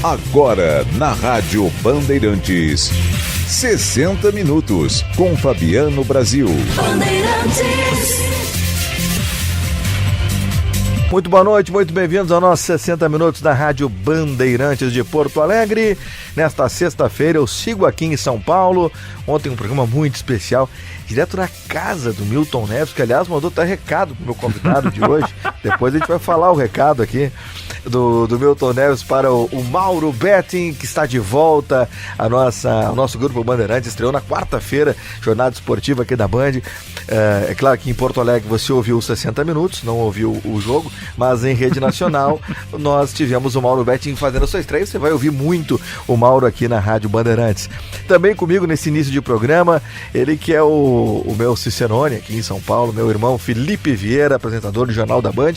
Agora, na Rádio Bandeirantes, 60 Minutos, com Fabiano Brasil. Bandeirantes. Muito boa noite, muito bem-vindos ao nosso 60 Minutos da Rádio Bandeirantes de Porto Alegre. Nesta sexta-feira eu sigo aqui em São Paulo. Ontem um programa muito especial, direto na casa do Milton Neves, que aliás mandou até recado pro meu convidado de hoje. Depois a gente vai falar o recado aqui do Milton Neves para o Mauro Betting, que está de volta. O nosso grupo Bandeirantes estreou na quarta-feira, jornada esportiva aqui da Band. É claro que em Porto Alegre você ouviu os 60 Minutos, não ouviu o jogo, mas em rede nacional nós tivemos o Mauro Betting fazendo a sua estreia. Você vai ouvir muito o Mauro aqui na Rádio Bandeirantes. Também comigo nesse início de programa, ele que é o meu cicerone aqui em São Paulo, meu irmão Felipe Vieira, apresentador do Jornal da Band.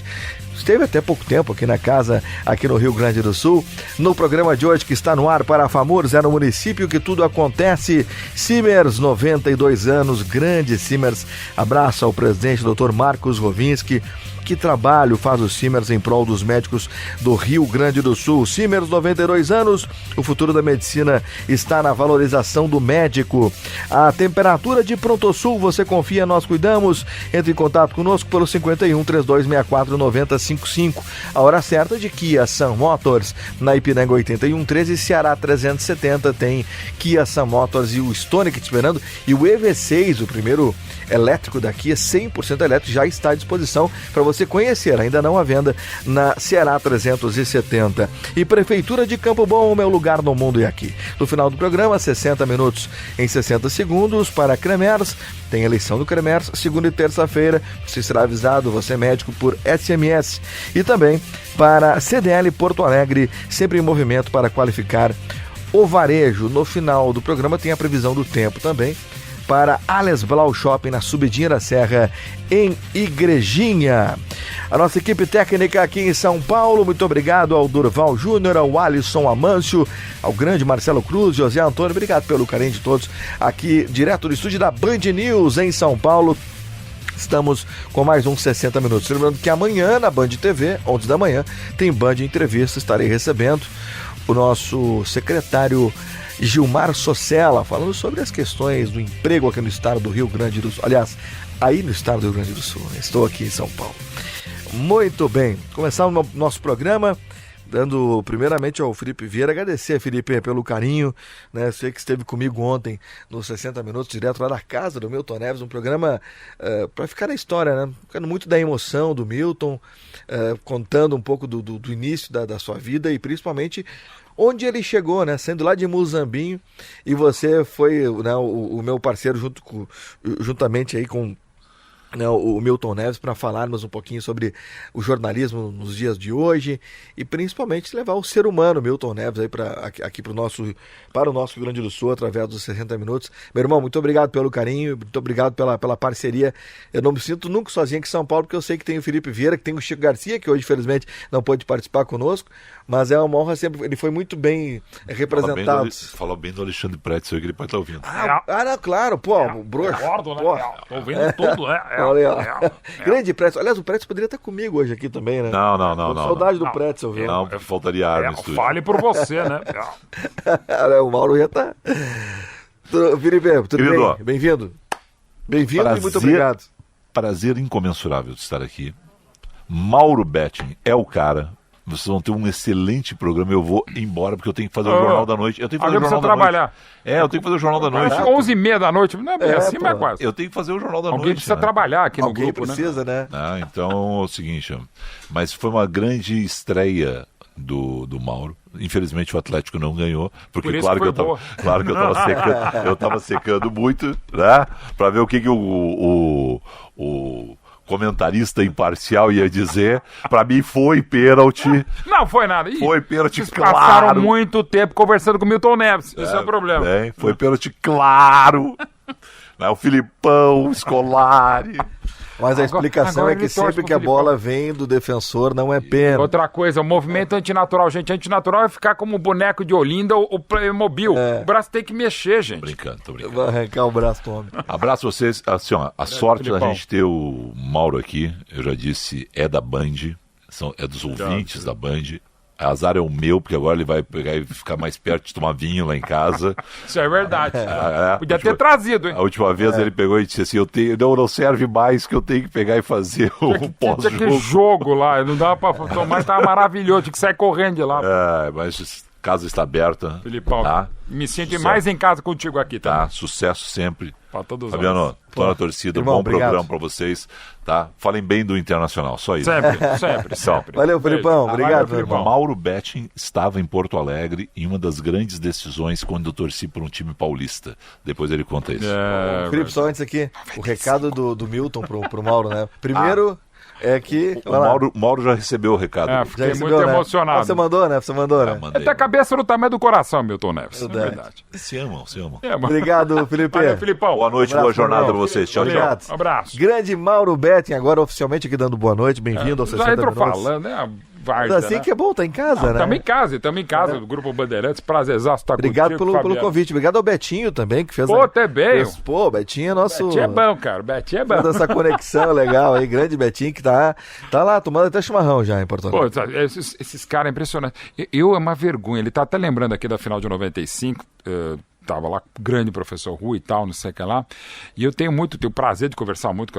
Esteve até pouco tempo aqui na casa, aqui no Rio Grande do Sul. No programa de hoje, que está no ar para a FAMURS, é no município que tudo acontece. Simers, 92 anos, grande Simers. Abraço ao presidente, Dr. Marcos Rovinski. Que trabalho faz o Simers em prol dos médicos do Rio Grande do Sul. Simers, 92 anos, o futuro da medicina está na valorização do médico. A temperatura de Prontosul, você confia, nós cuidamos. Entre em contato conosco pelo 51 3264 9055. A hora certa de Kia Sun Motors, na Ipiranga 8113, Ceará 370, tem Kia Sun Motors e o Stonic te esperando. E o EV6, o primeiro elétrico da Kia, 100% elétrico, já está à disposição para você conhecer, ainda não à venda, na Ceará 370. E Prefeitura de Campo Bom, o meu lugar no mundo é aqui. No final do programa, 60 minutos em 60 segundos para a Cremers. Tem eleição do Cremers, segunda e terça-feira. Você será avisado, você é médico, por SMS. E também para a CDL Porto Alegre, sempre em movimento para qualificar o varejo. No final do programa tem a previsão do tempo também para Ales Blau Shopping, na Subidinha da Serra, em Igrejinha. A nossa equipe técnica aqui em São Paulo, muito obrigado ao Durval Júnior, ao Alisson Amâncio, ao grande Marcelo Cruz, José Antônio, obrigado pelo carinho de todos aqui, direto do estúdio da Band News em São Paulo. Estamos com mais uns 60 minutos. Lembrando que amanhã na Band TV, 11 da manhã, tem Band Entrevista, estarei recebendo o nosso secretário Gilmar Socella, falando sobre as questões do emprego aqui no estado do Rio Grande do Sul. Aliás, aí no estado do Rio Grande do Sul, né? Estou aqui em São Paulo. Muito bem, começamos o nosso programa dando primeiramente ao Felipe Vieira, agradecer, Felipe, pelo carinho, né? Sei que esteve comigo ontem nos 60 Minutos, direto lá na casa do Milton Neves, um programa para ficar na história, né? Ficando muito da emoção do Milton, contando um pouco do início da sua vida e principalmente onde ele chegou, né? Saindo lá de Muzambinho, e você foi, né, o meu parceiro juntamente aí com, né, o Milton Neves, para falarmos um pouquinho sobre o jornalismo nos dias de hoje e principalmente levar o ser humano Milton Neves aí aqui para o nosso Rio Grande do Sul através dos 60 Minutos. Meu irmão, muito obrigado pelo carinho, muito obrigado pela parceria. Eu não me sinto nunca sozinho aqui em São Paulo, porque eu sei que tem o Felipe Vieira, que tem o Chico Garcia, que hoje infelizmente não pôde participar conosco, mas é uma honra sempre, ele foi muito bem representado. Fala bem do Alexandre Pretzel, que ele pode estar ouvindo. Não, claro, pô, o broxo. Concordo, né? Tô ouvindo tudo, né? Olha aí, grande Pretzel. Aliás, o Pretzel poderia estar comigo hoje aqui também, né? Não. Saudade do Pretzel, viu? Não, faltaria ar no estúdio. Fale por você, né? O Mauro já tá... Felipe, tudo Querido, bem? Bem-vindo. Bem-vindo e muito obrigado. Prazer incomensurável de estar aqui. Mauro Betting é o cara. Vocês vão ter um excelente programa. Eu vou embora porque eu tenho que fazer o Jornal da Noite. Eu tenho que fazer o Jornal da trabalhar. Noite. Eu tenho que fazer o Jornal da Noite. 11h30 da noite, não é bem assim, mas quase. Eu tenho que fazer o Jornal da Noite. Alguém precisa trabalhar aqui no Alguém grupo, precisa, né? Então é o seguinte, mas foi uma grande estreia do Mauro. Infelizmente o Atlético não ganhou, porque Por claro que eu tava secando muito, né? Para ver o que o comentarista imparcial ia dizer. Pra mim foi pênalti. Não foi nada. Foi pênalti, Vocês claro. passaram muito tempo conversando com o Milton Neves. Esse é o problema. Foi pênalti, claro. O Filipão, Scolari. Mas a explicação é que sempre que a bola vem do defensor não é pênalti. Outra coisa, o movimento antinatural, gente. Antinatural é ficar como o boneco de Olinda ou o Playmobil. O braço tem que mexer, gente. Tô brincando. Vai arrancar o braço do homem. Abraço vocês. Assim, ó, a sorte da Filipão. gente ter o Mauro aqui, eu já disse, é da Band, é dos ouvintes da Band. Azar é o meu, porque agora ele vai pegar e ficar mais perto de tomar vinho lá em casa. Isso é verdade. Podia ter trazido, hein? A última vez ele pegou e disse assim, não serve mais, que eu tenho que pegar e fazer o pós-jogo. Tinha que jogo lá, não dava pra tomar, tava maravilhoso, tinha que sair correndo de lá. Mas casa está aberta. Filipão, tá? Me sinto mais em casa contigo aqui, tá? Tá, sucesso sempre. Pra todos Fabiano, tô na torcida, irmão, bom obrigado. programa pra vocês, tá? Falem bem do Internacional, só isso. Sempre. Valeu, Felipão. Obrigado, Felipão. Mauro Betting estava em Porto Alegre em uma das grandes decisões quando eu torci por um time paulista. Depois ele conta isso. Felipe, só antes aqui, o recado do Milton pro Mauro, né? Primeiro é que... O Mauro já recebeu o recado. Fiquei muito emocionado. Você mandou, né? Mandei. Até a cabeça no tamanho do coração, Milton Neves. É verdade. Se amam. Obrigado, Felipe. Valeu, Filipão. Boa noite, boa jornada pra vocês. Tchau, tchau. Obrigado. Um abraço. Grande Mauro Betting, agora oficialmente aqui dando boa noite. Bem-vindo aos 60 Já entrou minutos. falando, né? Várzea, Assim né? que é bom, tá em casa, né? Estamos em casa, do Grupo Bandeirantes. Prazerzaço estar Obrigado contigo, pelo convite. Obrigado ao Betinho também, que fez... Pô, até bem. Pô, Betinho é nosso... Betinho é bom, cara. Betinho é bom. Fez essa conexão legal aí. Grande Betinho que tá lá tomando até chimarrão já em Porto Alegre. Pô, esses caras impressionantes. É uma vergonha. Ele tá até lembrando aqui da final de 95. Tava lá, grande professor Rui e tal, não sei o que lá. E eu tenho o prazer de conversar muito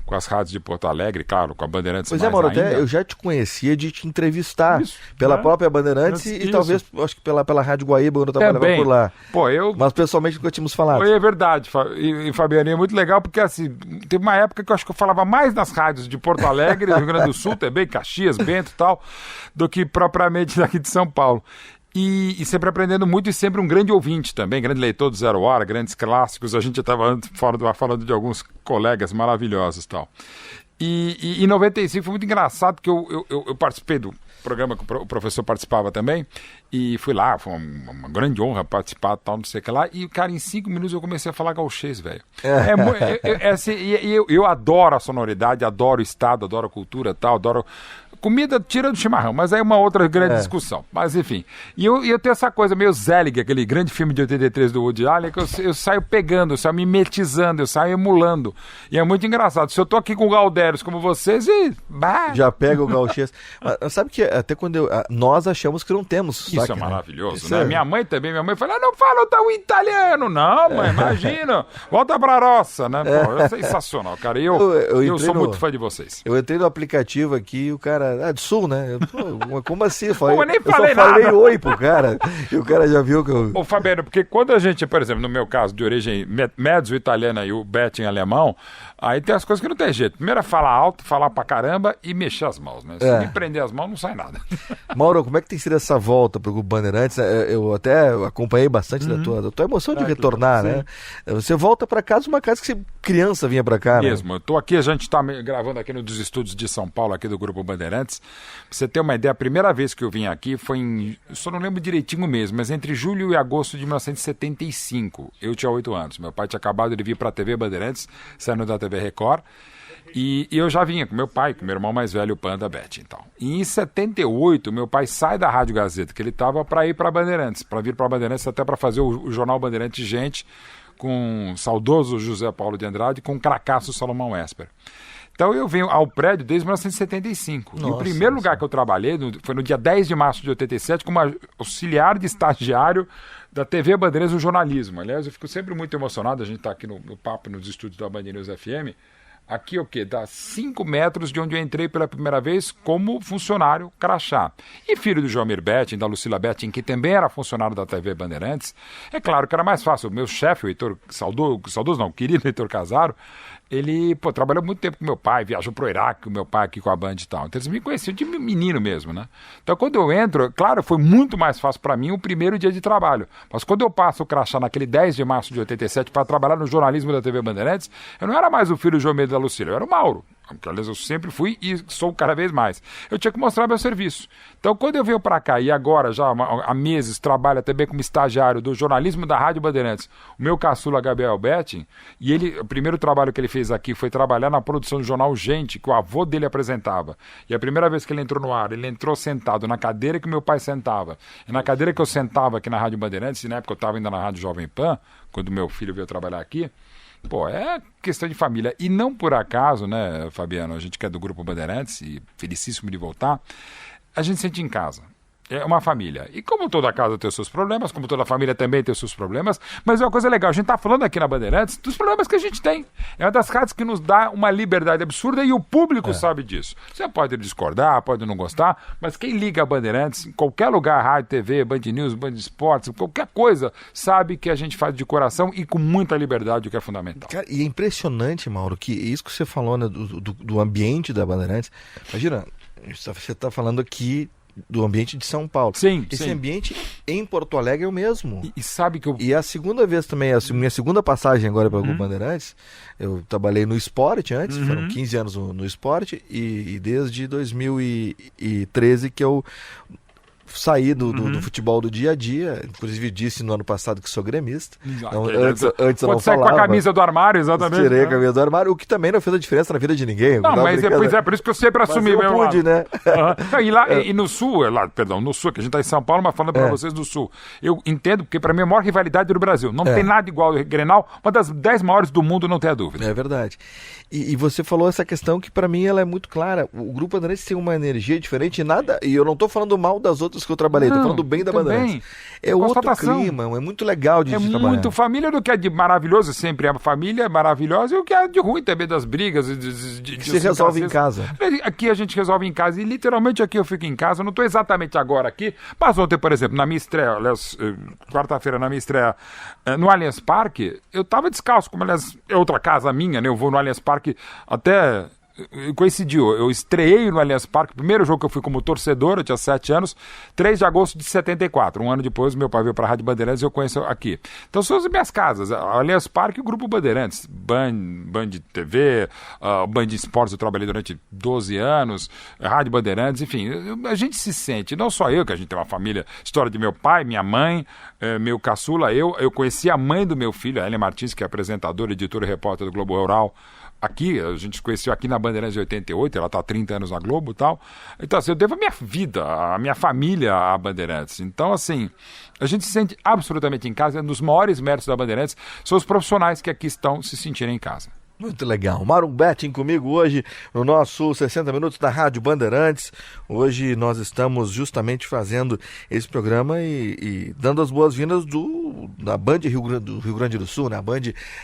com as rádios de Porto Alegre, claro, com a Bandeirantes. Pois é, Mauro, até eu já te conhecia de te entrevistar pela própria Bandeirantes e talvez, acho que pela Rádio Guaíba, quando eu trabalhava por lá. Pô, Mas pessoalmente nunca tínhamos falado. É verdade, e Fabiano, é muito legal, porque assim, teve uma época que eu acho que eu falava mais nas rádios de Porto Alegre, do Rio Grande do Sul, também, Caxias, Bento e tal, do que propriamente daqui de São Paulo. E sempre aprendendo muito e sempre um grande ouvinte também, grande leitor do Zero Hora, grandes clássicos. A gente estava falando de alguns colegas maravilhosos e tal. E em 95 foi muito engraçado, porque eu participei do programa que o professor participava também, e fui lá, foi uma grande honra participar, tal, não sei o que lá, e, cara, em 5 minutos eu comecei a falar gauchês, velho. Assim, eu adoro a sonoridade, adoro o estado, adoro a cultura, tal, adoro... Comida tira do chimarrão, mas aí é uma outra grande discussão. Mas enfim. E eu tenho essa coisa meio Zelig, aquele grande filme de 83 do Woody Allen, que eu saio pegando, eu saio mimetizando, eu saio emulando. E é muito engraçado. Se eu tô aqui com Galdérios como vocês, já pega o gauchês. Mas sabe que até quando nós achamos que não temos sotaque, isso é maravilhoso, Isso né? Minha mãe também, fala, não fala tão italiano. Não, mãe, imagina. Volta pra roça, né? Pô, é sensacional, cara. Eu sou muito fã de vocês. Eu entrei no aplicativo aqui e o cara... do Sul, né? Como assim? Eu falei oi pro cara. E o cara já viu que eu... Ô, Fabiano, porque quando a gente, por exemplo, no meu caso, de origem mezzo italiana e o Betting alemão, aí tem as coisas que não tem jeito. Primeiro é falar alto, falar pra caramba e mexer as mãos, né? Se me prender as mãos, não sai nada. Mauro, como é que tem sido essa volta pro Grupo Bandeirantes? Eu até acompanhei bastante da tua emoção de retornar, né? Você volta pra casa, uma casa que você criança vinha pra cá, né? Mesmo. Eu tô aqui, a gente tá gravando aqui nos estúdios de São Paulo, aqui do Grupo Bandeirantes. Pra você ter uma ideia, a primeira vez que eu vim aqui foi eu só não lembro direitinho mesmo, mas entre julho e agosto de 1975. Eu tinha 8 anos. Meu pai tinha acabado de vir pra TV Bandeirantes, saindo da TV Record. E eu já vinha com meu pai, com meu irmão mais velho, o Panda Betting e tal. E em 78, meu pai sai da Rádio Gazeta, que ele tava para ir para Bandeirantes, para vir para Bandeirantes até para fazer o jornal Bandeirantes Gente, com o saudoso José Paulo de Andrade, com o cracaço Salomão Esper. Então eu venho ao prédio desde 1975. E o primeiro lugar que eu trabalhei foi no dia 10 de março de 87 como auxiliar de estagiário da TV Bandeirantes no jornalismo. Aliás, eu fico sempre muito emocionado, a gente está aqui no papo nos estúdios da Band News FM. Aqui o quê? Dá 5 metros de onde eu entrei pela primeira vez como funcionário crachá. E filho do Joamir Betting, da Lucila Betting, que também era funcionário da TV Bandeirantes, é claro que era mais fácil. O meu chefe, o Heitor, saudoso não, o querido Heitor Casaro, ele trabalhou muito tempo com meu pai, viajou pro Iraque com meu pai aqui com a Band e tal. Então eles me conheciam de menino mesmo, né? Então quando eu entro, claro, foi muito mais fácil para mim o primeiro dia de trabalho. Mas quando eu passo o crachá naquele 10 de março de 87 para trabalhar no jornalismo da TV Bandeirantes, eu não era mais o filho do João Medo da Lucília, eu era o Mauro. Que, aliás, eu sempre fui e sou cada vez mais. Eu tinha que mostrar meu serviço. Então, quando eu venho para cá e agora, já há meses, trabalho também como estagiário do jornalismo da Rádio Bandeirantes, o meu caçula Gabriel Betting, e o primeiro trabalho que ele fez aqui foi trabalhar na produção do jornal Gente, que o avô dele apresentava. E a primeira vez que ele entrou no ar, ele entrou sentado na cadeira que meu pai sentava. E na cadeira que eu sentava aqui na Rádio Bandeirantes, e na época eu estava ainda na Rádio Jovem Pan, quando meu filho veio trabalhar aqui, é questão de família. E não por acaso, né, Fabiano, a gente que é do Grupo Bandeirantes e felicíssimo de voltar, a gente sente em casa. É uma família. E como toda casa tem os seus problemas, como toda família também tem os seus problemas, mas é uma coisa legal, a gente está falando aqui na Bandeirantes dos problemas que a gente tem. É uma das casas que nos dá uma liberdade absurda e o público sabe disso. Você pode discordar, pode não gostar, mas quem liga a Bandeirantes, em qualquer lugar, rádio, TV, Band News, Band Esportes, qualquer coisa, sabe que a gente faz de coração e com muita liberdade, o que é fundamental. Cara, e é impressionante, Mauro, que isso que você falou, né, do ambiente da Bandeirantes. Imagina, você está falando aqui do ambiente de São Paulo. Sim, Esse sim. ambiente em Porto Alegre é o mesmo. E sabe que eu... E a segunda vez também, minha segunda passagem agora para o Bandeirantes, eu trabalhei no esporte antes, foram 15 anos no esporte, e desde 2013 que eu saí do futebol do dia a dia, inclusive disse no ano passado que sou gremista. Então, Antes eu não pode sair falava. com a camisa do armário, exatamente. Tirei a camisa do armário, o que também não fez a diferença na vida de ninguém. Não, mas por isso que eu sempre assumi meu lado. Né? E no Sul, no Sul, que a gente está em São Paulo, mas falando para vocês do Sul. Eu entendo, porque para mim é a maior rivalidade do Brasil. Não tem nada igual ao Grenal, uma das 10 maiores do mundo, não tem a dúvida. É verdade. E você falou essa questão que para mim ela é muito clara. O Grupo Bandeirantes tem uma energia diferente, e eu não estou falando mal das outras que eu trabalhei, estou falando bem da Bandeirantes. É outro clima, é muito legal de trabalhar. É muito família do que é de maravilhoso, sempre é família maravilhosa, e o que é de ruim também, das brigas. Que se resolve em casa. Aqui a gente resolve em casa, e literalmente aqui eu fico em casa, eu não estou exatamente agora aqui, mas ontem, por exemplo, na minha estreia, aliás, quarta-feira na minha estreia no Allianz Parque, eu estava descalço, como aliás é outra casa minha, né? Eu vou no Allianz Parque até... Coincidiu, eu estreiei no Allianz Parque, o primeiro jogo que eu fui como torcedor, eu tinha 7 anos, 3 de agosto de 74, um ano depois meu pai veio para a Rádio Bandeirantes e eu conheço aqui. Então são as minhas casas, Allianz Parque e o Grupo Bandeirantes, Band TV, Band Esportes eu trabalhei durante 12 anos, Rádio Bandeirantes, enfim, a gente se sente, não só eu, que a gente tem uma família, história de meu pai, minha mãe, meu caçula, eu conheci a mãe do meu filho, a Elia Martins, que é apresentadora, editora e repórter do Globo Rural, aqui, a gente se conheceu aqui na Bandeirantes de 88, ela está há 30 anos na Globo e tal. Então, assim, eu devo a minha vida, a minha família à Bandeirantes. Então, assim, a gente se sente absolutamente em casa. Um dos maiores méritos da Bandeirantes são os profissionais que aqui estão se sentindo em casa. Muito legal. Mauro Betting comigo hoje no nosso 60 Minutos da Rádio Bandeirantes. Hoje nós estamos justamente fazendo esse programa e dando as boas-vindas da Band do Rio Grande do Sul, né? A Band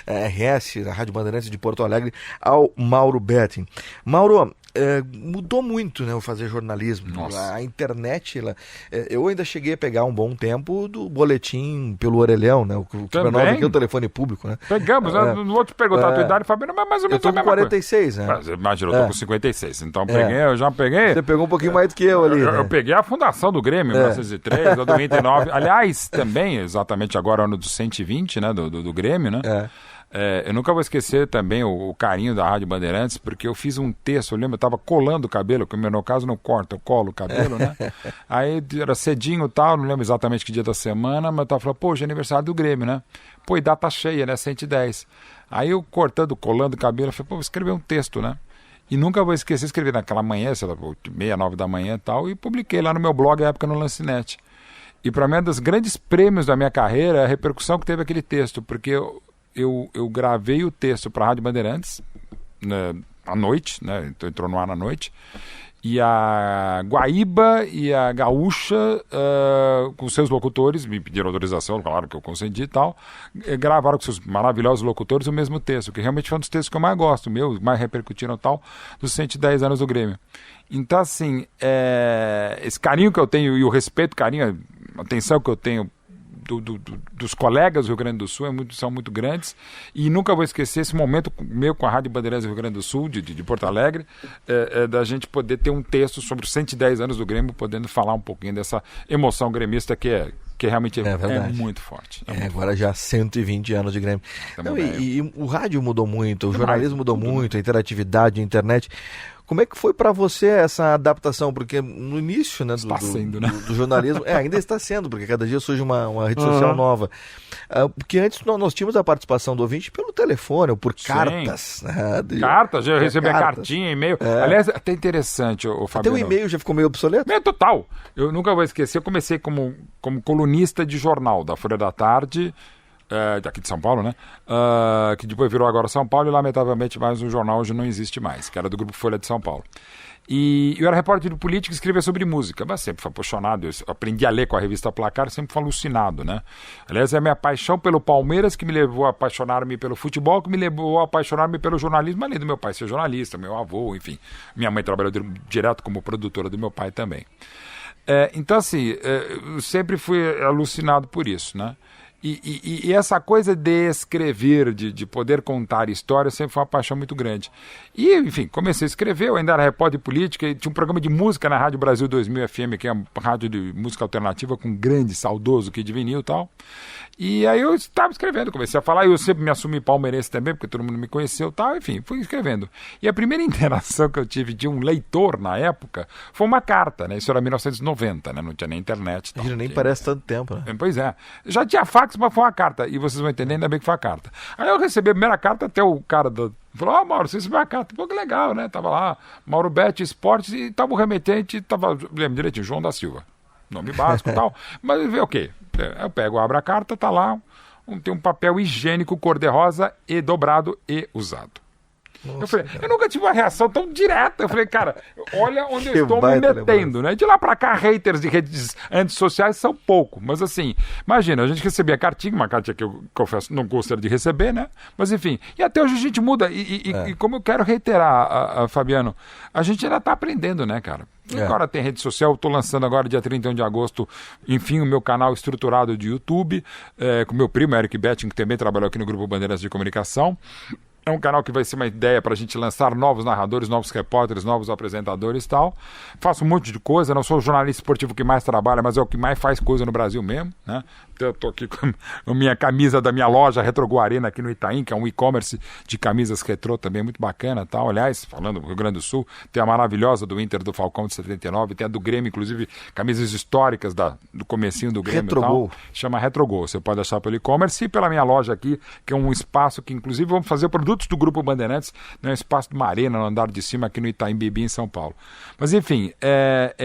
RS, da Rádio Bandeirantes de Porto Alegre, ao Mauro Betting. Mauro, mudou muito, né, o fazer jornalismo. Nossa. A internet, eu ainda cheguei a pegar um bom tempo do boletim pelo orelhão, né? O que para nós aqui é o telefone público, né? Pegamos, né? No outro perguntar a tua idade, Fabiano, mas mais ou menos eu tô com 46, coisa. né? Imagina, eu tô com 56, então eu já peguei... Você pegou um pouquinho mais do que eu ali, né? Eu peguei a fundação do Grêmio, em 1903, a do 99. Aliás, também, exatamente agora, ano do 120, né, do Grêmio, né? Eu nunca vou esquecer também o carinho da Rádio Bandeirantes, porque eu fiz um texto, eu lembro, eu estava colando o cabelo, que no meu caso não corta, eu colo o cabelo, né? Aí era cedinho e tal, não lembro exatamente que dia da semana, mas eu tava falando, hoje é aniversário do Grêmio, né? E data cheia, né? 110. Aí eu cortando, colando o cabelo, eu falei, vou escrever um texto, né? E nunca vou esquecer, escrevi naquela manhã, sei lá, 8h30, 9 da manhã e tal, e publiquei lá no meu blog, à época no Lancinete. E para mim, um dos grandes prêmios da minha carreira é a repercussão que teve aquele texto, porque eu gravei o texto para a Rádio Bandeirantes, né, à noite, né, então entrou no ar à noite, e a Guaíba e a Gaúcha, com seus locutores, me pediram autorização, claro que eu concedi e tal, gravaram com seus maravilhosos locutores o mesmo texto, que realmente foi um dos textos que eu mais gosto, mais repercutiram e tal, dos 110 anos do Grêmio. Então, assim, esse carinho que eu tenho e o respeito, carinho, a atenção que eu tenho dos colegas do Rio Grande do Sul são muito grandes, e nunca vou esquecer esse momento meu com a Rádio Bandeirantes do Rio Grande do Sul, de Porto Alegre, da gente poder ter um texto sobre os 110 anos do Grêmio, podendo falar um pouquinho dessa emoção gremista que realmente é muito forte. Agora já 120 anos de Grêmio. Não, e o rádio mudou muito, o jornalismo mudou muito, a interatividade, a internet. Como é que foi para você essa adaptação? Porque no início, né, do jornalismo, ainda está sendo, porque cada dia surge uma rede social nova. Porque antes nós tínhamos a participação do ouvinte pelo telefone ou por cartas. Né, cartas, eu recebia cartinha, e-mail. Aliás, até interessante, o Fabiano. Até o e-mail já ficou meio obsoleto? Total. Eu nunca vou esquecer, eu comecei como colunista de jornal da Folha da Tarde, daqui de São Paulo, né? Que depois virou agora São Paulo e lamentavelmente mais o jornal hoje não existe mais, que era do Grupo Folha de São Paulo. E eu era repórter de política e escrevia sobre música, mas sempre fui apaixonado. Eu aprendi a ler com a revista Placar, sempre fui alucinado, né? Aliás, é a minha paixão pelo Palmeiras que me levou a apaixonar-me pelo futebol, que me levou a apaixonar-me pelo jornalismo, além do meu pai ser jornalista, meu avô, enfim. Minha mãe trabalhou direto como produtora do meu pai também. Então, assim, eu sempre fui alucinado por isso, né? E essa coisa de escrever, de poder contar histórias, sempre foi uma paixão muito grande. E, enfim, comecei a escrever, eu ainda era repórter de política, e tinha um programa de música na Rádio Brasil 2000 FM, que é uma rádio de música alternativa com um grande, saudoso Kid Vinil e tal. E aí eu estava escrevendo, comecei a falar, e eu sempre me assumi palmeirense também, porque todo mundo me conheceu e tal, enfim, fui escrevendo. E a primeira interação que eu tive de um leitor na época foi uma carta, né? Isso era 1990, né? Não tinha nem internet. Tal, Nem parece tanto tempo, né? Pois é. Já tinha fax, mas foi uma carta. E vocês vão entender, ainda bem que foi a carta. Aí eu recebi a primeira carta, até o cara falou, Mauro, você recebeu a carta. Pô, que legal, né? Tava lá, Mauro Betti Esportes, e tava o remetente, lembro direitinho, João da Silva. Nome básico e tal. Mas vê o quê? Eu pego, abro a carta, tá lá, tem um papel higiênico cor-de-rosa e dobrado e usado. Nossa, eu falei, eu nunca tive uma reação tão direta. Eu falei, cara, olha onde eu estou me metendo, né? De lá pra cá, haters de redes antissociais são pouco. Mas assim, imagina, a gente recebia cartinha, uma cartinha que eu confesso não gostaria de receber, né? Mas enfim, e até hoje a gente muda. E como eu quero reiterar, Fabiano, a gente ainda tá aprendendo, né, cara? Agora tem rede social, eu tô lançando agora dia 31 de agosto, enfim, o meu canal estruturado de YouTube, com meu primo Eric Betting, que também trabalhou aqui no Grupo Bandeirantes de Comunicação. É um canal que vai ser uma ideia para a gente lançar novos narradores, novos repórteres, novos apresentadores e tal. Faço um monte de coisa, não sou o jornalista esportivo que mais trabalha, mas é o que mais faz coisa no Brasil mesmo, né? Eu tô aqui com a minha camisa da minha loja Retrogô Arena aqui no Itaim, que é um e-commerce de camisas retrô também muito bacana e tal. Aliás, falando do Rio Grande do Sul, tem a maravilhosa do Inter do Falcão de 79, tem a do Grêmio, inclusive camisas históricas do comecinho do Grêmio Retrogô. e tal. Chama Retrogô, você pode achar pelo e-commerce e pela minha loja aqui, que é um espaço que inclusive vamos fazer produtos do Grupo Bandeirantes, né, um espaço de uma arena no andar de cima aqui no Itaim Bibi, em São Paulo. Mas enfim,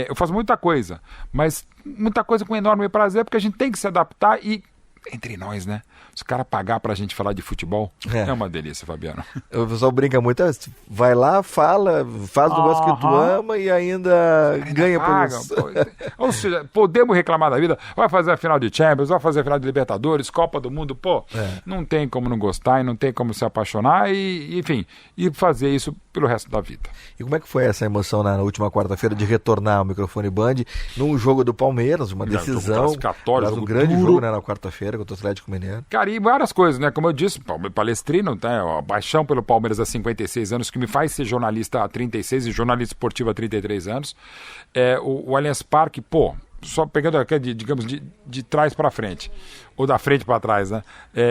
eu faço muita coisa, mas muita coisa com enorme prazer, porque a gente tem que se adaptar e, entre nós, né? Se o cara pagar pra gente falar de futebol, é uma delícia, Fabiano. O pessoal brinca muito, vai lá, fala, faz o negócio que tu ama e ainda ganha por isso. Ou seja, podemos reclamar da vida, vai fazer a final de Champions, vai fazer a final de Libertadores, Copa do Mundo, não tem como não gostar e não tem como se apaixonar e, enfim, e fazer isso pelo resto da vida. E como é que foi essa emoção na última quarta-feira de retornar ao microfone Band num jogo do Palmeiras, uma decisão, um grande jogo, né, na quarta-feira contra o Atlético Mineiro? Cara, e várias coisas, né? Como eu disse, palestrino, tá? A paixão pelo Palmeiras há 56 anos, que me faz ser jornalista há 36 e jornalista esportivo há 33 anos. O Allianz Parque, só pegando aqui, digamos, de trás para frente, ou da frente para trás, né?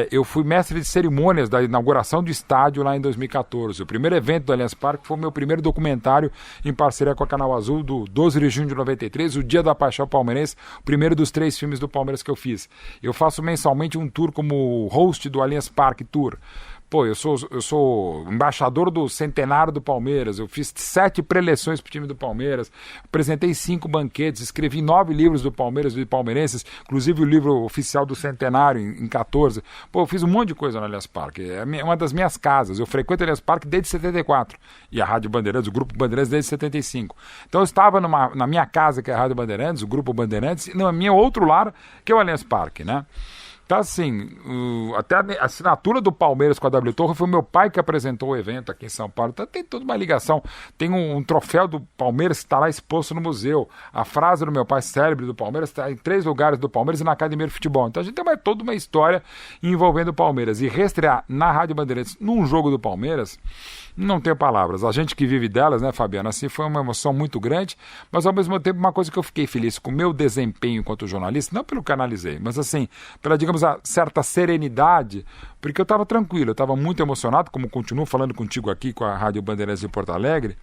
Eu fui mestre de cerimônias da inauguração do estádio lá em 2014. O primeiro evento do Allianz Parque foi o meu primeiro documentário em parceria com a Canal Azul, do 12 de junho de 93, o Dia da Paixão Palmeirense, o primeiro dos 3 filmes do Palmeiras que eu fiz. Eu faço mensalmente um tour como host do Allianz Parque Tour. Eu sou embaixador do centenário do Palmeiras, eu fiz 7 preleções pro time do Palmeiras, apresentei 5 banquetes, escrevi 9 livros do Palmeiras e palmeirenses, inclusive o livro oficial do centenário em 14. Eu fiz um monte de coisa no Allianz Parque, é uma das minhas casas, eu frequento o Allianz Parque desde 74, e a Rádio Bandeirantes, o Grupo Bandeirantes desde 75. Então eu estava na minha casa, que é a Rádio Bandeirantes, o Grupo Bandeirantes, e no meu outro lar, que é o Allianz Parque, né? Então, assim, até a assinatura do Palmeiras com a W Torre foi o meu pai que apresentou o evento aqui em São Paulo. Então, tem toda uma ligação. Tem um troféu do Palmeiras que está lá exposto no museu. A frase do meu pai, célebre do Palmeiras, está em 3 lugares do Palmeiras e na Academia de Futebol. Então, a gente tem toda uma história envolvendo o Palmeiras. E reestrear na Rádio Bandeirantes num jogo do Palmeiras, não tenho palavras. A gente que vive delas, né, Fabiano? Assim, foi uma emoção muito grande, mas ao mesmo tempo uma coisa que eu fiquei feliz com o meu desempenho enquanto jornalista, não pelo que analisei, mas assim, pela, digamos, a certa serenidade, porque eu estava tranquilo, eu estava muito emocionado, como continuo falando contigo aqui com a Rádio Bandeirantes de Porto Alegre,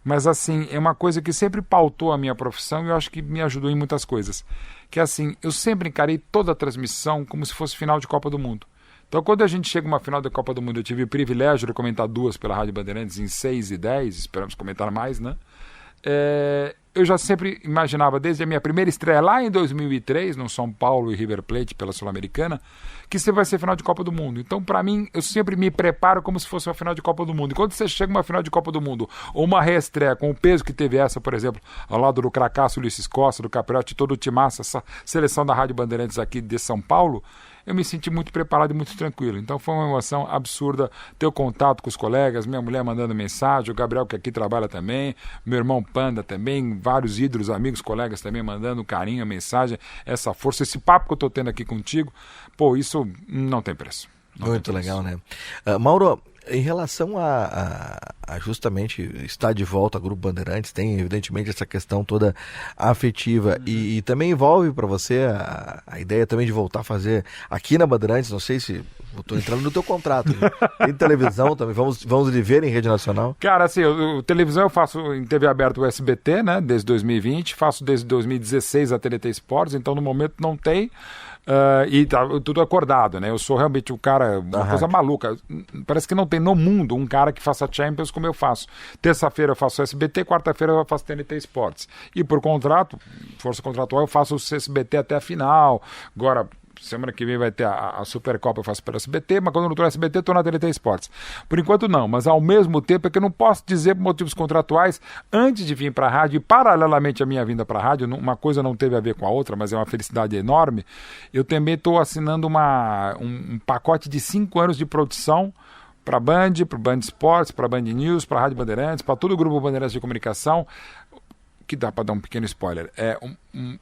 mas assim, é uma coisa que sempre pautou a minha profissão e eu acho que me ajudou em muitas coisas, que assim, eu sempre encarei toda a transmissão como se fosse final de Copa do Mundo. Então, quando a gente chega a uma final da Copa do Mundo, eu tive o privilégio de comentar 2 pela Rádio Bandeirantes em 6 e 10, esperamos comentar mais, né? eu já sempre imaginava, desde a minha primeira estreia lá em 2003, no São Paulo e River Plate pela Sul-Americana, que sempre vai ser final de Copa do Mundo. Então, para mim, eu sempre me preparo como se fosse uma final de Copa do Mundo. E quando você chega uma final de Copa do Mundo, ou uma reestreia com o peso que teve essa, por exemplo, ao lado do Cracasso, Ulisses Costa, do Capriotti, todo o timaço, essa seleção da Rádio Bandeirantes aqui de São Paulo, eu me senti muito preparado e muito tranquilo. Então foi uma emoção absurda ter o contato com os colegas, minha mulher mandando mensagem, o Gabriel que aqui trabalha também, meu irmão Panda também, vários ídolos, amigos, colegas também mandando carinho, mensagem, essa força, esse papo que eu estou tendo aqui contigo, pô, isso não tem preço. Muito legal, né? Mauro, em relação a justamente estar de volta ao Grupo Bandeirantes, tem evidentemente essa questão toda afetiva e também envolve para você a ideia também de voltar a fazer aqui na Bandeirantes, não sei se estou entrando no teu contrato, tem televisão também, vamos lhe ver em rede nacional? Cara, assim, televisão eu faço em TV aberta o SBT, né, desde 2020, faço desde 2016 a TNT Sports, então no momento não tem. E tá tudo acordado, né? Eu sou realmente o cara, uma coisa maluca. Parece que não tem no mundo um cara que faça Champions como eu faço. Terça-feira eu faço SBT, quarta-feira eu faço TNT Sports. E por contrato, força contratual, eu faço o SBT até a final. Agora, semana que vem vai ter a Supercopa, eu faço pelo SBT, mas quando eu não estou no SBT, estou na TNT Esportes. Por enquanto não, mas ao mesmo tempo é que eu não posso dizer por motivos contratuais, antes de vir para a rádio, e paralelamente à minha vinda para a rádio, uma coisa não teve a ver com a outra, mas é uma felicidade enorme, eu também estou assinando um pacote de 5 anos de produção para a Band, para o Band Esportes, para a Band News, para a Rádio Bandeirantes, para todo o Grupo Bandeirantes de Comunicação, que dá para dar um pequeno spoiler,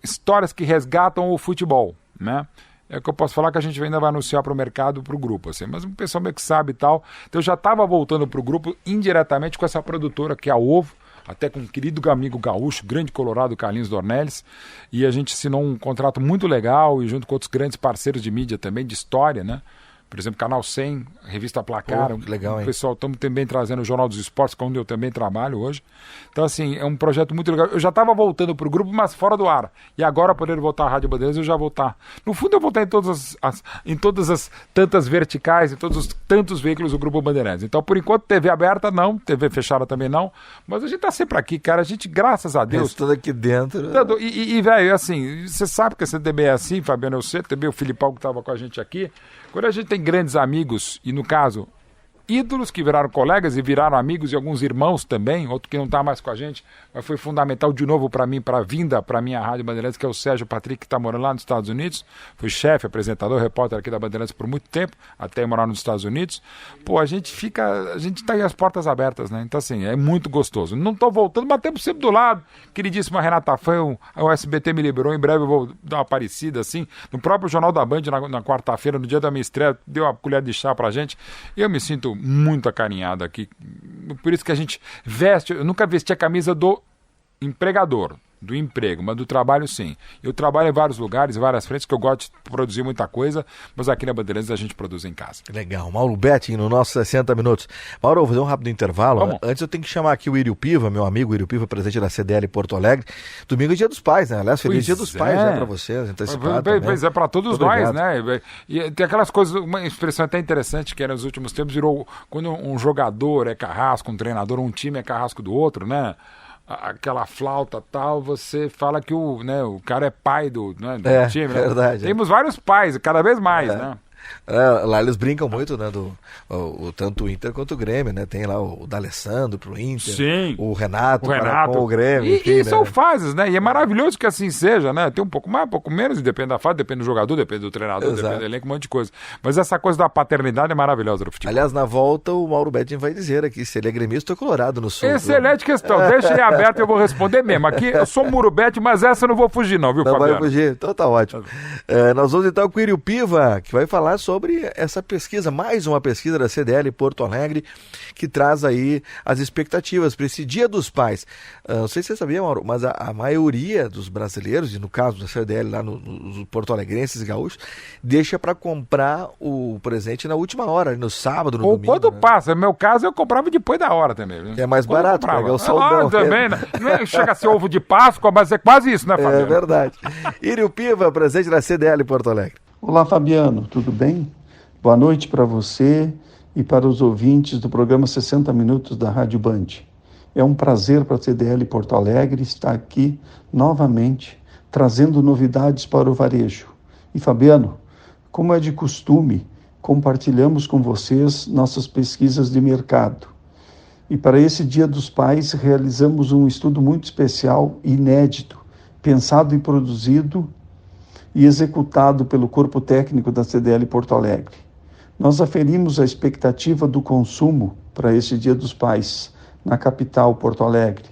histórias que resgatam o futebol, né? É o que eu posso falar que a gente ainda vai anunciar para o mercado, para o grupo, assim, mas o pessoal meio que sabe e tal. Então eu já estava voltando para o grupo indiretamente com essa produtora que é a Ovo, até com um querido amigo gaúcho, grande colorado, Carlinhos Dornelles, e a gente assinou um contrato muito legal e junto com outros grandes parceiros de mídia também, de história, né? Por exemplo, Canal 100, Revista Placar, legal, o pessoal estamos também trazendo o Jornal dos Esportes, onde eu também trabalho hoje. Então, assim, é um projeto muito legal. Eu já estava voltando para o grupo, mas fora do ar. E agora, poder voltar à Rádio Bandeirantes, eu já vou estar. No fundo, eu vou estar em todas as tantas verticais, em todos os tantos veículos do Grupo Bandeirantes. Então, por enquanto, TV aberta não, TV fechada também não. Mas a gente está sempre aqui, cara. A gente, graças a Deus... Tudo aqui dentro. E velho, assim, você sabe que a CTB é assim, Fabiano, eu sei, também o Filipão que estava com a gente aqui. Quando a gente tem grandes amigos, e no caso, ídolos que viraram colegas e viraram amigos e alguns irmãos também, outro que não está mais com a gente, mas foi fundamental de novo para mim, para a vinda para a minha Rádio Bandeirantes, que é o Sérgio Patrick, que está morando lá nos Estados Unidos, foi chefe, apresentador, repórter aqui da Bandeirantes por muito tempo, até morar nos Estados Unidos. Pô, a gente está aí as portas abertas, né? Então assim, é muito gostoso. Não estou voltando, mas temos sempre do lado. Queridíssima Renata Fã, o SBT me liberou, em breve eu vou dar uma aparecida, assim, no próprio Jornal da Band, na quarta-feira, no dia da minha estreia, deu uma colher de chá pra gente, e eu me sinto muito acarinhado aqui, por isso que a gente veste, eu nunca vesti a camisa do empregador, do emprego, mas do trabalho sim. Eu trabalho em vários lugares, em várias frentes, que eu gosto de produzir muita coisa, mas aqui na Bandeirantes a gente produz em casa. Legal. Mauro Betting, no nosso 60 minutos. Mauro, vou fazer um rápido intervalo. Vamos. Antes eu tenho que chamar aqui o Írio Piva, meu amigo Írio Piva, presidente da CDL Porto Alegre. Domingo é dia dos pais, né? Aliás, feliz dia dos pais, né, pra vocês. Pois é, pra todos nós, né? E tem aquelas coisas, uma expressão até interessante que era nos últimos tempos, virou quando um jogador é carrasco, um treinador, um time é carrasco do outro, né? Aquela flauta tal, você fala que o cara é pai do time, né? Verdade. Temos vários pais, cada vez mais, né? Lá eles brincam muito, né, tanto o Inter quanto o Grêmio, né? Tem lá o D'Alessandro pro Inter, sim, o Renato com o Grêmio. E são fases, né? E é maravilhoso que assim seja, né? Tem um pouco mais, um pouco menos, depende da fase, depende do jogador, depende do treinador, depende do elenco, um monte de coisa. Mas essa coisa da paternidade é maravilhosa no futebol. Aliás, na volta, o Mauro Betting vai dizer aqui se ele é gremista ou colorado no sul. Excelente questão, deixa ele aberto e eu vou responder mesmo. Aqui eu sou Muro Betting, mas essa eu não vou fugir não, viu, Fabiano? Não vai fugir, então tá ótimo. Nós vamos então com o Írio Piva, que vai falar sobre essa pesquisa, mais uma pesquisa da CDL Porto Alegre, que traz aí as expectativas para esse Dia dos Pais. Não sei se você sabia, Mauro, mas a maioria dos brasileiros, e no caso da CDL lá nos porto-alegrenses e gaúchos, deixa para comprar o presente na última hora, no sábado, no domingo. Ou quando passa, no meu caso eu comprava depois da hora também. Viu? É mais barato, porque é o soldão. Também, né? Não chega a ser ovo de Páscoa, mas é quase isso, né, Fabiano? É verdade. Írio Piva, presente da CDL Porto Alegre. Olá, Fabiano, tudo bem? Boa noite para você e para os ouvintes do programa 60 Minutos da Rádio Band. É um prazer para a CDL Porto Alegre estar aqui novamente, trazendo novidades para o varejo. E Fabiano, como é de costume, compartilhamos com vocês nossas pesquisas de mercado. E para esse Dia dos Pais, realizamos um estudo muito especial, inédito, pensado e produzido e executado pelo corpo técnico da CDL Porto Alegre. Nós aferimos a expectativa do consumo para esse Dia dos Pais na capital, Porto Alegre,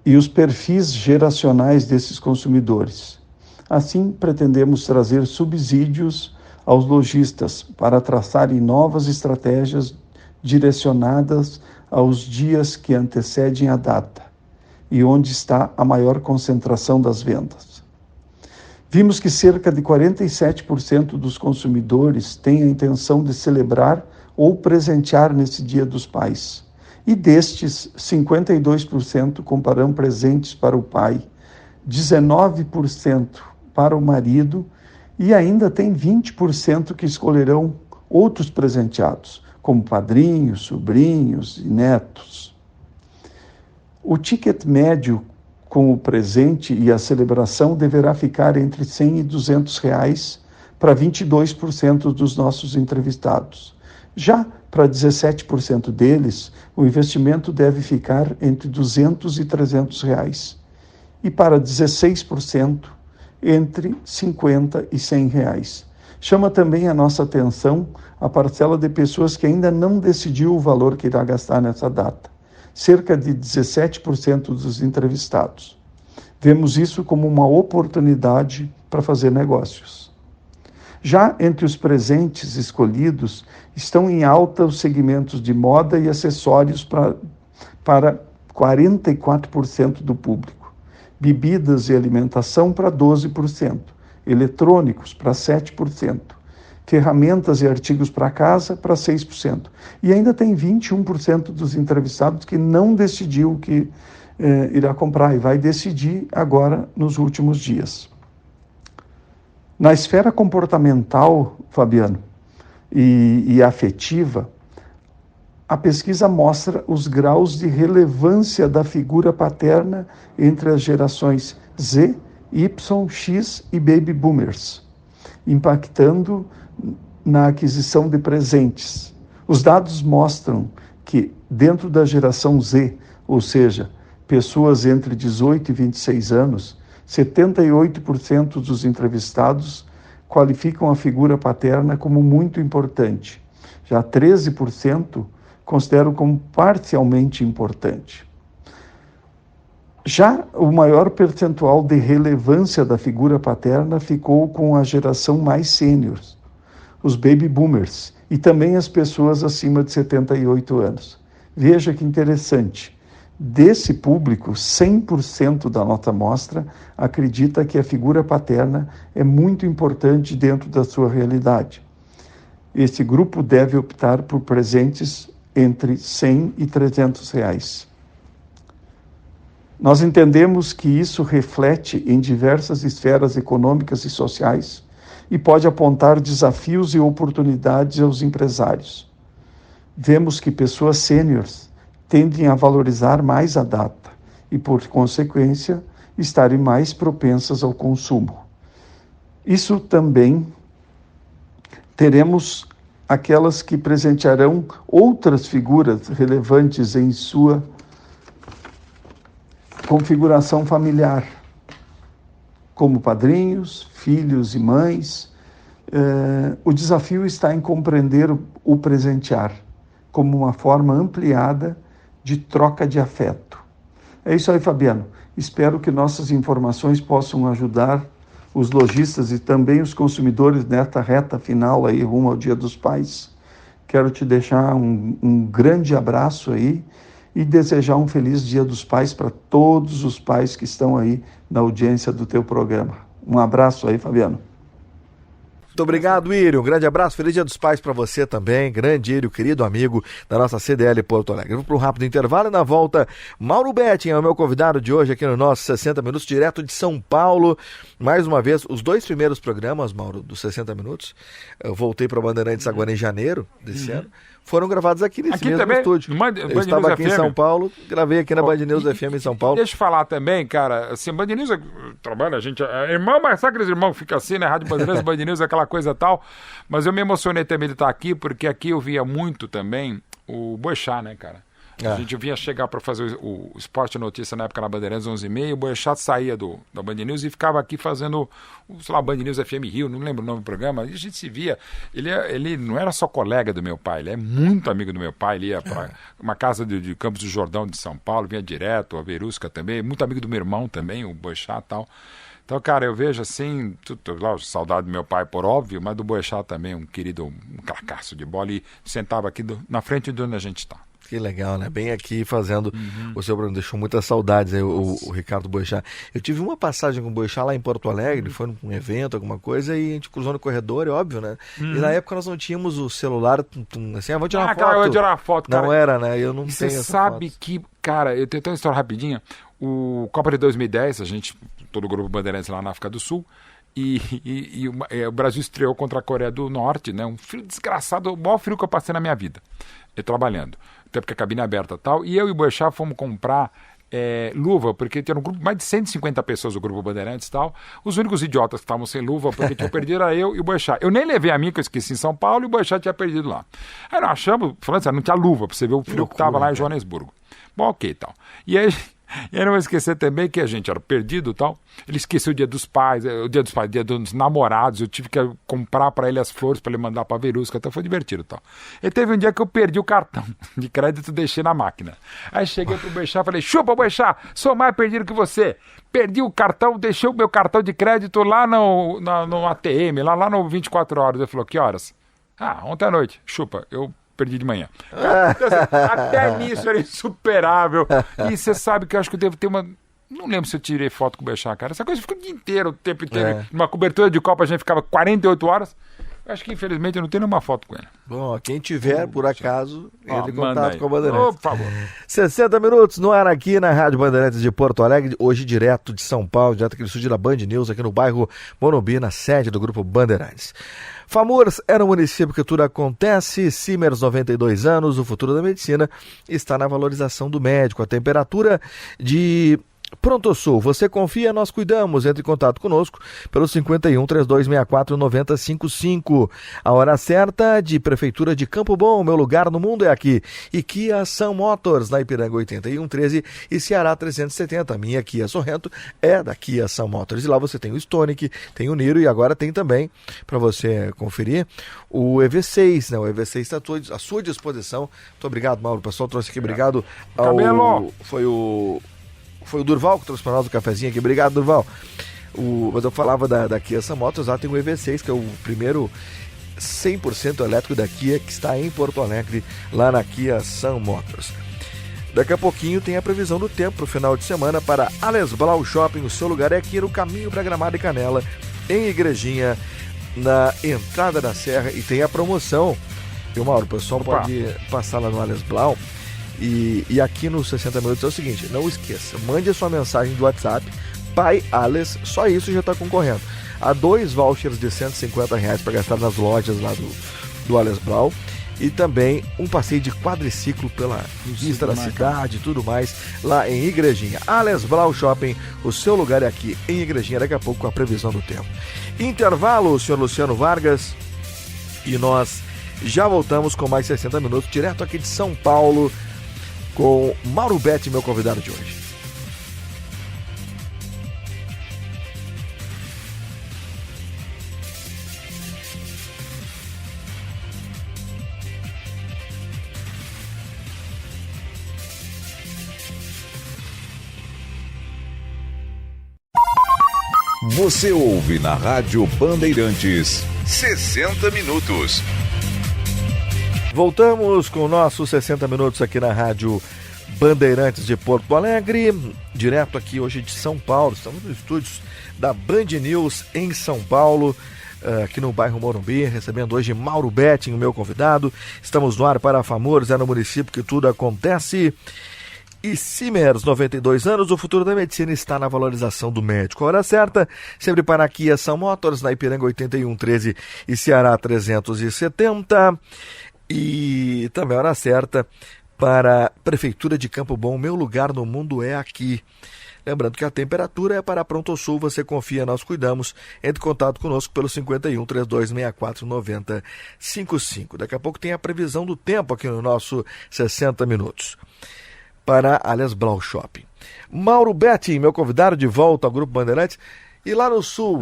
e os perfis geracionais desses consumidores. Assim, pretendemos trazer subsídios aos lojistas para traçarem novas estratégias direcionadas aos dias que antecedem a data e onde está a maior concentração das vendas. Vimos que cerca de 47% dos consumidores têm a intenção de celebrar ou presentear nesse Dia dos Pais. E destes, 52% comprarão presentes para o pai, 19% para o marido e ainda tem 20% que escolherão outros presenteados, como padrinhos, sobrinhos e netos. O ticket médio com o presente e a celebração deverá ficar entre R$100 e R$200 para 22% dos nossos entrevistados. Já para 17% deles, o investimento deve ficar entre R$200 e R$300. E para 16%, entre R$50 e R$100. Chama também a nossa atenção a parcela de pessoas que ainda não decidiu o valor que irá gastar nessa data. Cerca de 17% dos entrevistados. Vemos isso como uma oportunidade para fazer negócios. Já entre os presentes escolhidos, estão em alta os segmentos de moda e acessórios para 44% do público, bebidas e alimentação para 12%, eletrônicos para 7%, ferramentas e artigos para casa para 6%. E ainda tem 21% dos entrevistados que não decidiu o que irá comprar e vai decidir agora nos últimos dias. Na esfera comportamental, Fabiano, e afetiva, a pesquisa mostra os graus de relevância da figura paterna entre as gerações Z, Y, X e Baby Boomers, impactando na aquisição de presentes. Os dados mostram que, dentro da geração Z, ou seja, pessoas entre 18 e 26 anos, 78% dos entrevistados qualificam a figura paterna como muito importante. Já 13% consideram como parcialmente importante. Já o maior percentual de relevância da figura paterna ficou com a geração mais sênior, os baby boomers, e também as pessoas acima de 78 anos. Veja que interessante. Desse público, 100% da nossa amostra acredita que a figura paterna é muito importante dentro da sua realidade. Esse grupo deve optar por presentes entre R$100 e R$300. Nós entendemos que isso reflete em diversas esferas econômicas e sociais e pode apontar desafios e oportunidades aos empresários. Vemos que pessoas sêniores tendem a valorizar mais a data e, por consequência, estarem mais propensas ao consumo. Isso também teremos aquelas que presentearão outras figuras relevantes em sua configuração familiar, como padrinhos, filhos e mães. O desafio está em compreender o presentear como uma forma ampliada de troca de afeto. É isso aí, Fabiano. Espero que nossas informações possam ajudar os lojistas e também os consumidores nesta reta final aí, rumo ao Dia dos Pais. Quero te deixar um grande abraço aí e desejar um feliz Dia dos Pais para todos os pais que estão aí na audiência do teu programa. Um abraço aí, Fabiano. Muito obrigado, Írio. Um grande abraço. Feliz Dia dos Pais para você também. Grande Írio, querido amigo da nossa CDL Porto Alegre. Vou para um rápido intervalo e na volta, Mauro Betting é o meu convidado de hoje aqui no nosso 60 Minutos, direto de São Paulo. Mais uma vez, os dois primeiros programas, Mauro, dos 60 Minutos, eu voltei para Bandeirantes agora em janeiro desse ano. foram gravados aqui nesse Aqui mesmo também, estúdio. no Band Eu News estava aqui FM. em São Paulo, gravei aqui na Band News FM em São Paulo. Deixa eu falar também, cara, assim, Band News trabalha, a gente, irmão, mas sabe aqueles irmãos que fica assim, né, Rádio Bandeirantes, Band News, aquela coisa e tal, mas eu me emocionei também de estar aqui, porque aqui eu via muito também o Boechat, né, cara? A gente vinha chegar para fazer o Esporte Notícia na época na Bandeirantes 11h30, o Boechat saía da Band News e ficava aqui fazendo, sei lá, Band News FM Rio, não lembro o nome do programa, e a gente se via, ele não era só colega do meu pai, ele é muito amigo do meu pai, ele ia para uma casa de Campos do Jordão de São Paulo, vinha direto, a Verusca também, muito amigo do meu irmão também, o Boechat e tal. Então, cara, eu vejo assim, saudade do meu pai, por óbvio, mas do Boechat também, um querido, um cracaço de bola, e sentava aqui na frente de onde a gente está. Que legal, né? Bem aqui fazendo o seu programa. Deixou muitas saudades aí o Ricardo Boechat. Eu tive uma passagem com o Boechat lá em Porto Alegre, foi num evento, alguma coisa, e a gente cruzou no corredor, é óbvio, né? E na época nós não tínhamos o celular, assim, vou tirar uma foto. Cara, eu vou tirar uma foto, cara. Não era, né? Eu não E tenho você essa sabe foto. que, cara, eu tenho até uma história rapidinha. O Copa de 2010, a gente, todo o grupo Bandeirantes lá na África do Sul, e o Brasil estreou contra a Coreia do Norte, né? Um frio desgraçado, o maior frio que eu passei na minha vida, trabalhando. Até porque a cabine é aberta e tal. E eu e o Boechat fomos comprar luva, porque tinha um grupo, mais de 150 pessoas do grupo Bandeirantes e tal. Os únicos idiotas que estavam sem luva, porque tinham perdido, era eu e o Boechat. Eu nem levei a minha, que eu esqueci em São Paulo, e o Boechat tinha perdido lá. Aí nós achamos, falando assim, não tinha luva, pra você ver o frio que estava lá em Joanesburgo. Bom, ok e tal. E aí não vou esquecer também que a gente era perdido e tal. Ele esqueceu o dia dos pais, dia dos namorados. Eu tive que comprar para ele as flores para ele mandar para Verusca, até foi divertido e tal. E teve um dia que eu perdi o cartão de crédito e deixei na máquina. Aí cheguei pro Boechat e falei: chupa, Boechat, sou mais perdido que você. Perdi o cartão, deixei o meu cartão de crédito lá no ATM, lá no 24 horas. Ele falou: que horas? Ontem à noite. Chupa, eu perdi de manhã. Até nisso era insuperável. E você sabe que eu acho que eu devo ter uma... Não lembro se eu tirei foto com o Boechat, cara. Essa coisa fica o dia inteiro, o tempo inteiro. Numa cobertura de Copa a gente ficava 48 horas. Eu acho que infelizmente eu não tenho nenhuma foto com ele. Bom, quem tiver, por acaso, entre em contato aí com a Bandeirantes. Por favor. 60 minutos no ar aqui na Rádio Bandeirantes de Porto Alegre, hoje direto de São Paulo, direto aqui do estúdio da Band News, aqui no bairro Morumbi, na sede do Grupo Bandeirantes. FAMURS é no município que tudo acontece. Simers, 92 anos, o futuro da medicina está na valorização do médico. A temperatura de ProntoSul, você confia, nós cuidamos. Entre em contato conosco pelo 51 3264 9055. A hora certa de Prefeitura de Campo Bom, meu lugar no mundo é aqui. E Kia Sun Motors, na Ipiranga 8113 e Ceará 370. A minha Kia Sorrento é da Kia Sun Motors. E lá você tem o Stonic, tem o Niro e agora tem também, para você conferir, o EV6, né? O EV6 está à sua disposição. Muito obrigado, Mauro. O pessoal trouxe aqui, obrigado ao... Cabelo. Foi o Durval que trouxe para nós o cafezinho aqui. Obrigado, Durval. Mas eu falava da Kia Sun Motors, lá tem o EV6, que é o primeiro 100% elétrico da Kia, que está em Porto Alegre, lá na Kia Sun Motors. Daqui a pouquinho tem a previsão do tempo para o final de semana para Ales Blau Shopping. O seu lugar é aqui no caminho para Gramado e Canela, em Igrejinha, na entrada da Serra. E tem a promoção, viu, Mauro? O pessoal pode passar lá no Ales Blau. E aqui nos 60 minutos é o seguinte, não esqueça, mande a sua mensagem do WhatsApp, Pai Ales, só isso já está concorrendo a 2 vouchers de R$150 para gastar nas lojas lá do Ales Blau, e também um passeio de quadriciclo pela vista da cidade e tudo mais, lá em Igrejinha. Ales Blau Shopping, o seu lugar é aqui em Igrejinha, daqui a pouco com a previsão do tempo. Intervalo, o senhor Luciano Vargas, e nós já voltamos com mais 60 minutos, direto aqui de São Paulo, com Mauro Betti, meu convidado de hoje. Você ouve na Rádio Bandeirantes 60 minutos. Voltamos com nossos 60 minutos aqui na Rádio Bandeirantes de Porto Alegre, direto aqui hoje de São Paulo. Estamos nos estúdios da Band News em São Paulo, aqui no bairro Morumbi, recebendo hoje Mauro Betti, o meu convidado. Estamos no ar para a FAMURS, é no município que tudo acontece. E Simers, 92 anos, o futuro da medicina está na valorização do médico. A hora certa, sempre para a Kia Sun Motors, na Ipiranga 8113 e Ceará 370. E também a hora certa para a Prefeitura de Campo Bom. Meu lugar no mundo é aqui. Lembrando que a temperatura é para Prontosul, você confia, nós cuidamos. Entre em contato conosco pelo 51 3264 9055. Daqui a pouco tem a previsão do tempo aqui no nosso 60 Minutos. Para Alias Blau Shopping. Mauro Betti, meu convidado de volta ao Grupo Bandeirantes. E lá no Sul,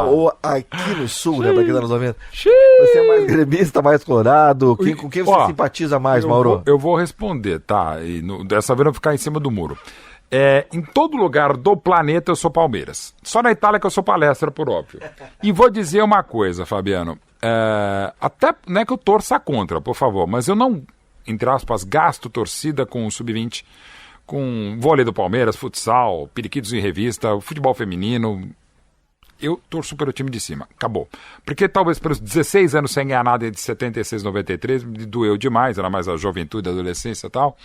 ou aqui no Sul, né, para quem está nos ouvindo, você é mais gremista, mais colorado? Com quem você simpatiza mais, Mauro? Eu vou responder, tá? E dessa vez eu vou ficar em cima do muro. Em todo lugar do planeta eu sou Palmeiras. Só na Itália que eu sou palestra, por óbvio. E vou dizer uma coisa, Fabiano. Até não é que eu torça contra, por favor, mas eu não, entre aspas, gasto torcida com o Sub-20, com vôlei do Palmeiras, futsal, periquitos em revista, futebol feminino. Eu torço pelo time de cima. Acabou. Porque talvez pelos 16 anos sem ganhar nada de 76 a 93, me doeu demais, era mais a juventude, a adolescência e tal.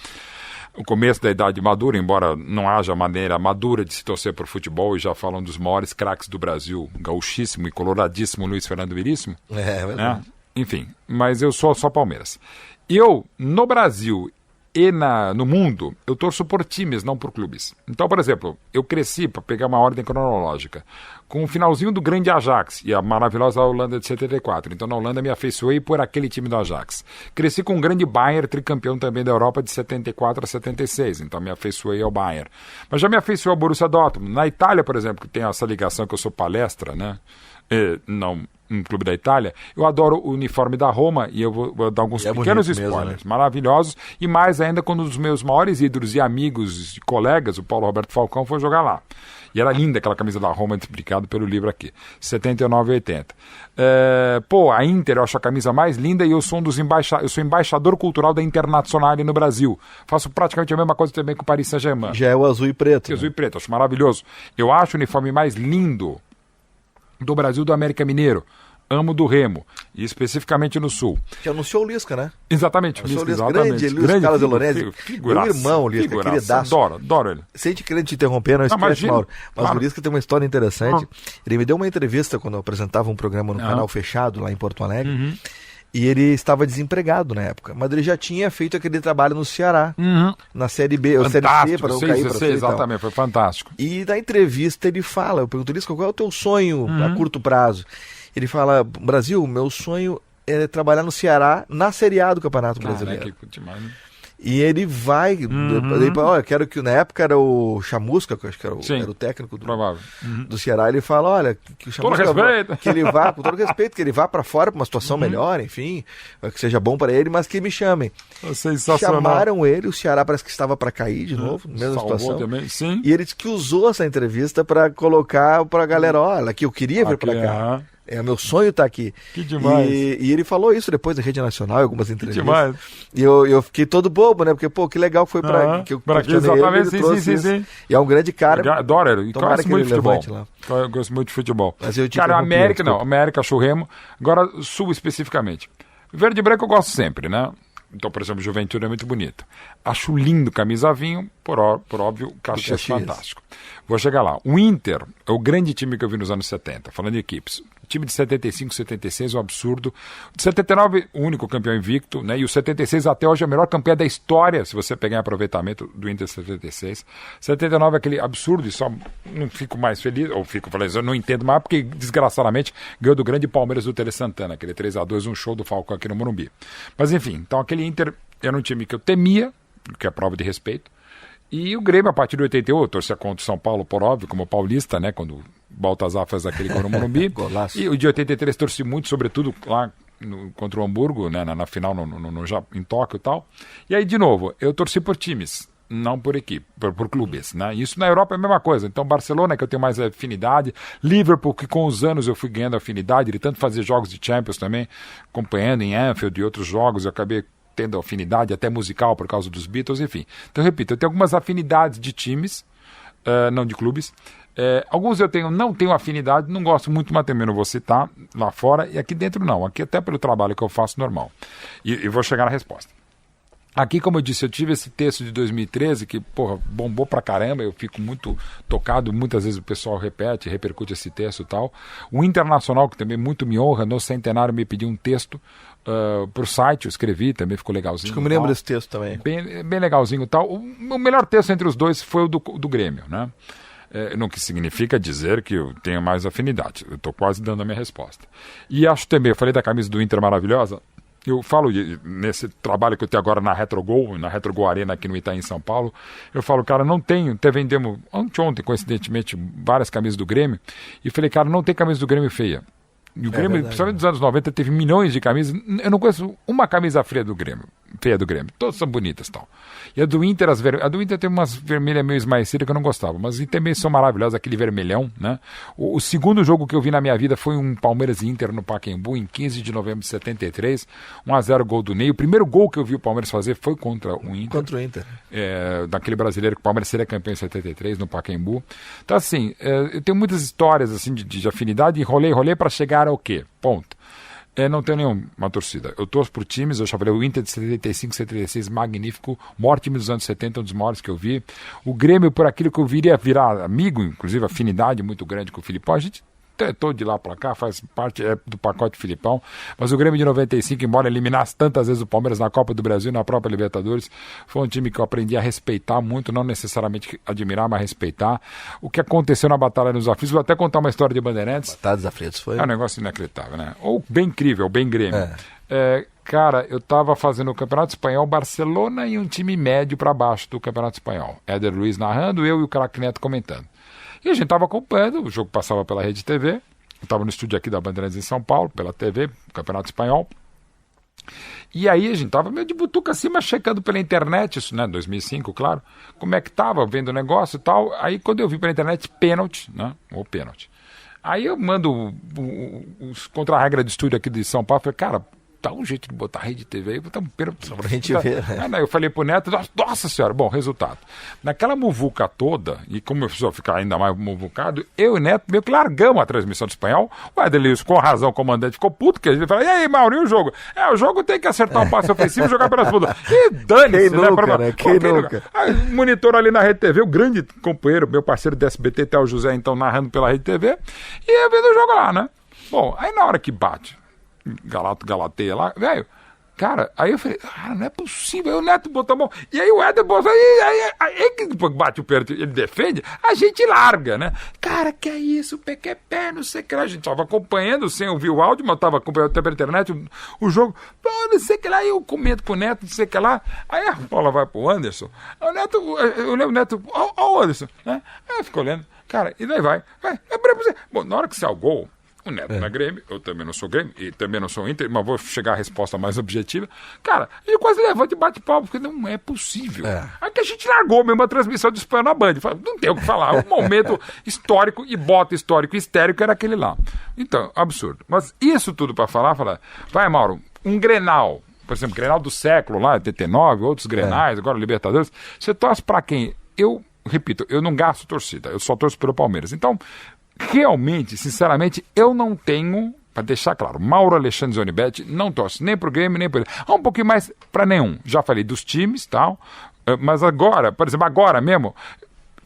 O começo da idade madura, embora não haja maneira madura de se torcer por futebol, e já falam dos maiores craques do Brasil, gauchíssimo e coloradíssimo Luiz Fernando Veríssimo. Verdade. Enfim, mas eu sou só Palmeiras. Eu, no Brasil e no mundo, eu torço por times, não por clubes. Então, por exemplo, eu cresci, para pegar uma ordem cronológica, com o finalzinho do grande Ajax e a maravilhosa Holanda de 74. Então, na Holanda, me afeiçoei por aquele time do Ajax. Cresci com o grande Bayern, tricampeão também da Europa de 74 a 76. Então, me afeiçoei ao Bayern. Mas já me afeiçoei ao Borussia Dortmund. Na Itália, por exemplo, que tem essa ligação que eu sou palestra, né? Não um clube da Itália, eu adoro o uniforme da Roma e eu vou dar alguns pequenos spoilers mesmo, né? Maravilhosos, e mais ainda quando um dos meus maiores ídolos e amigos e colegas, o Paulo Roberto Falcão, foi jogar lá. E era linda aquela camisa da Roma, explicado pelo livro aqui, 79 e 80. A Inter, eu acho a camisa mais linda e eu sou eu sou embaixador cultural da Internazionale no Brasil. Faço praticamente a mesma coisa também com o Paris Saint-Germain. Já é o azul e preto. Azul e preto, acho maravilhoso. Eu acho o uniforme mais lindo do Brasil, do América Mineiro. Amo do Remo, e especificamente no Sul. Que anunciou o Lisca, né? Exatamente. Grande Carlos de Lorenzi. Meu irmão, Lisca, queridaço. Adoro ele. Sem te querer te interromper, não esquece, Mauro. Mas claro. O Lisca tem uma história interessante. Ele me deu uma entrevista quando eu apresentava um programa no canal fechado, lá em Porto Alegre. E ele estava desempregado na época, mas ele já tinha feito aquele trabalho no Ceará, na Série B, ou Série C, para não cair para C. Exatamente, foi fantástico. E na entrevista ele fala, eu pergunto, Lisca, qual é o teu sonho a curto prazo? Ele fala, Brasil, meu sonho é trabalhar no Ceará na Série A do Campeonato Brasileiro. Que demais, né? E ele vai, eu quero que, na época era o Chamusca, que eu acho que era o técnico do Ceará, ele fala, olha, que o Chamusca, que ele vá, com todo respeito, que ele vá para fora para uma situação melhor, enfim, que seja bom para ele, mas que me chamem. Chamaram ele, o Ceará parece que estava para cair de novo, mesma situação. Também, sim. E ele disse que usou essa entrevista para colocar para a galera, olha, que eu queria vir para cá. Meu sonho tá aqui. Que demais. E ele falou isso depois da Rede Nacional, em algumas entrevistas. Que demais. E eu fiquei todo bobo, né? Porque, que legal que foi que eu exatamente, sim. E é um grande cara. Eu adoro ele. Tomara que ele levante lá. Eu gosto muito de futebol. Mas eu cara, América, acho o Remo. Agora, Sul especificamente. Verde e branco eu gosto sempre, né? Então, por exemplo, Juventude é muito bonito. Acho lindo camisa vinho, por óbvio, Caxias fantástico. Vou chegar lá. O Inter é o grande time que eu vi nos anos 70, falando de equipes. O time de 75, 76 é um absurdo. De 79, o único campeão invicto, né? E o 76 até hoje é a melhor campeã da história, se você pegar em aproveitamento do Inter 76. 79 é aquele absurdo e só não fico mais feliz, ou fico falando, eu não entendo mais, porque desgraçadamente ganhou do grande Palmeiras do Tele Santana, aquele 3-2, um show do Falcão aqui no Morumbi. Mas enfim, então aquele Inter era um time que eu temia, que é prova de respeito. E o Grêmio, a partir de 81, torcia contra o São Paulo, por óbvio, como paulista, né? Quando Baltazar faz aquele gol no Morumbi. E o de 83 torci muito, sobretudo lá contra o Hamburgo, né? Na final em Tóquio e tal. E aí, de novo, eu torci por times, não por equipe, por clubes, né? Isso na Europa é a mesma coisa. Então, Barcelona, que eu tenho mais afinidade. Liverpool, que com os anos eu fui ganhando afinidade, de tanto fazer jogos de Champions também, acompanhando em Anfield e outros jogos, eu acabei tendo afinidade até musical por causa dos Beatles, enfim. Então, repito, eu tenho algumas afinidades de times, não de clubes. Alguns eu não tenho afinidade, não gosto muito, mas também não vou citar lá fora, e aqui dentro não. Aqui até pelo trabalho que eu faço normal. E vou chegar na resposta. Aqui, como eu disse, eu tive esse texto de 2013 que, porra, bombou pra caramba, eu fico muito tocado, muitas vezes o pessoal repete, repercute esse texto e tal. O Internacional, que também muito me honra, no centenário me pediu um texto pro site, eu escrevi, também ficou legalzinho. Acho que eu me lembro desse texto também. Bem legalzinho e tal. O melhor texto entre os dois foi o do Grêmio, né? Não que significa dizer que eu tenho mais afinidade, eu estou quase dando a minha resposta. E acho também, eu falei da camisa do Inter maravilhosa, eu falo nesse trabalho que eu tenho agora na Retrogol Arena aqui no Itaim, em São Paulo, eu falo, cara, não tenho, até vendemos ontem, coincidentemente, várias camisas do Grêmio, e falei, cara, não tem camisa do Grêmio feia. E o Grêmio, principalmente dos anos 90, teve milhões de camisas. Eu não conheço uma camisa feia do Grêmio. Todas são bonitas e tal. E a do Inter, a do Inter tem umas vermelhas meio esmaecidas que eu não gostava. Mas também são maravilhosas, aquele vermelhão, né? O segundo jogo que eu vi na minha vida foi um Palmeiras e Inter no Pacaembu, em 15 de novembro de 73. 1-0 gol do Ney. O primeiro gol que eu vi o Palmeiras fazer foi contra o Inter. Contra o Inter. Daquele brasileiro que o Palmeiras seria campeão em 73, no Pacaembu. Então, assim, eu tenho muitas histórias assim, de afinidade e rolei para chegar ao quê? Ponto. Não tenho nenhuma torcida. Eu torço por times, eu já falei, o Inter de 75, 76, magnífico, o maior time dos anos 70, um dos maiores que eu vi. O Grêmio, por aquilo que eu viria virar amigo, inclusive afinidade muito grande com o Filipão, a gente tentou de lá para cá, faz parte do pacote Filipão, mas o Grêmio de 95, embora eliminasse tantas vezes o Palmeiras na Copa do Brasil, na própria Libertadores, foi um time que eu aprendi a respeitar muito, não necessariamente admirar, mas respeitar. O que aconteceu na Batalha dos Aflitos, vou até contar uma história de Bandeirantes. Batalha dos Aflitos foi... É um negócio inacreditável, né? Ou bem incrível, bem Grêmio. Cara, eu tava fazendo o Campeonato Espanhol, Barcelona e um time médio para baixo do Campeonato Espanhol. Éder Luiz narrando, eu e o craque Neto comentando. E a gente estava acompanhando, o jogo passava pela Rede TV, eu estava no estúdio aqui da Bandeirantes em São Paulo, pela TV, Campeonato Espanhol. E aí a gente estava meio de butuca acima, checando pela internet, isso, né, 2005, claro, como é que estava, vendo o negócio e tal. Aí quando eu vi pela internet, pênalti, né, ou pênalti. Aí eu mando os contra-regra de estúdio aqui de São Paulo, falei, cara, dá um jeito de botar a Rede TV aí, botar um pênalti. Só pra gente ver, né? Eu falei pro Neto, nossa senhora, bom, resultado. Naquela muvuca toda, e como eu precisou ficar ainda mais muvucado, eu e o Neto meio que largamos a transmissão do espanhol. O Adelilson, com razão, o comandante ficou puto, que ele falou, e aí, Mauro, e o jogo? O jogo tem que acertar o passe ofensivo e jogar pelas pontas. E dane-se, né? Quem nunca? Aí, monitor ali na Rede TV, o grande companheiro, meu parceiro do SBT, Théo José, então, narrando pela Rede TV, e eu vendo o jogo lá, né? Bom, aí na hora que bate, Galateia lá, velho, cara, aí eu falei, não é possível, aí o Neto botou a mão, e aí o Éder botou, aí que depois bate o pênalti, ele defende, a gente larga, né? Cara, que é isso, pé, não sei o que lá, a gente tava acompanhando, sem ouvir o áudio, mas tava acompanhando até pela internet o jogo, não sei o que lá, aí eu comento com o Neto, não sei o que lá, aí a bola vai pro Anderson, o Neto, eu lembro o Neto, ó o Anderson, né? Aí eu fico olhando, cara, e daí vai, bom, na hora que sai o gol, o Neto não é Grêmio, eu também não sou Grêmio, e também não sou Inter, mas vou chegar à resposta mais objetiva. Cara, ele quase levanta e bate pau, porque não é possível. Aí que a gente largou mesmo a transmissão de espanhol na Band. Não tem o que falar. Um momento histórico e bota histórico e histérico era aquele lá. Então, absurdo. Mas isso tudo para falar, vai, Mauro, um Grenal, por exemplo, Grenal do século lá, 89, outros Grenais, agora Libertadores, você torce para quem? Eu, repito, eu não gasto torcida, eu só torço pelo Palmeiras. Então, realmente, sinceramente, eu não tenho, para deixar claro, Mauro Alexandre Zonibet não torce nem pro Grêmio, nem pro... um pouquinho mais para nenhum. Já falei dos times, tal, mas agora, por exemplo, agora mesmo,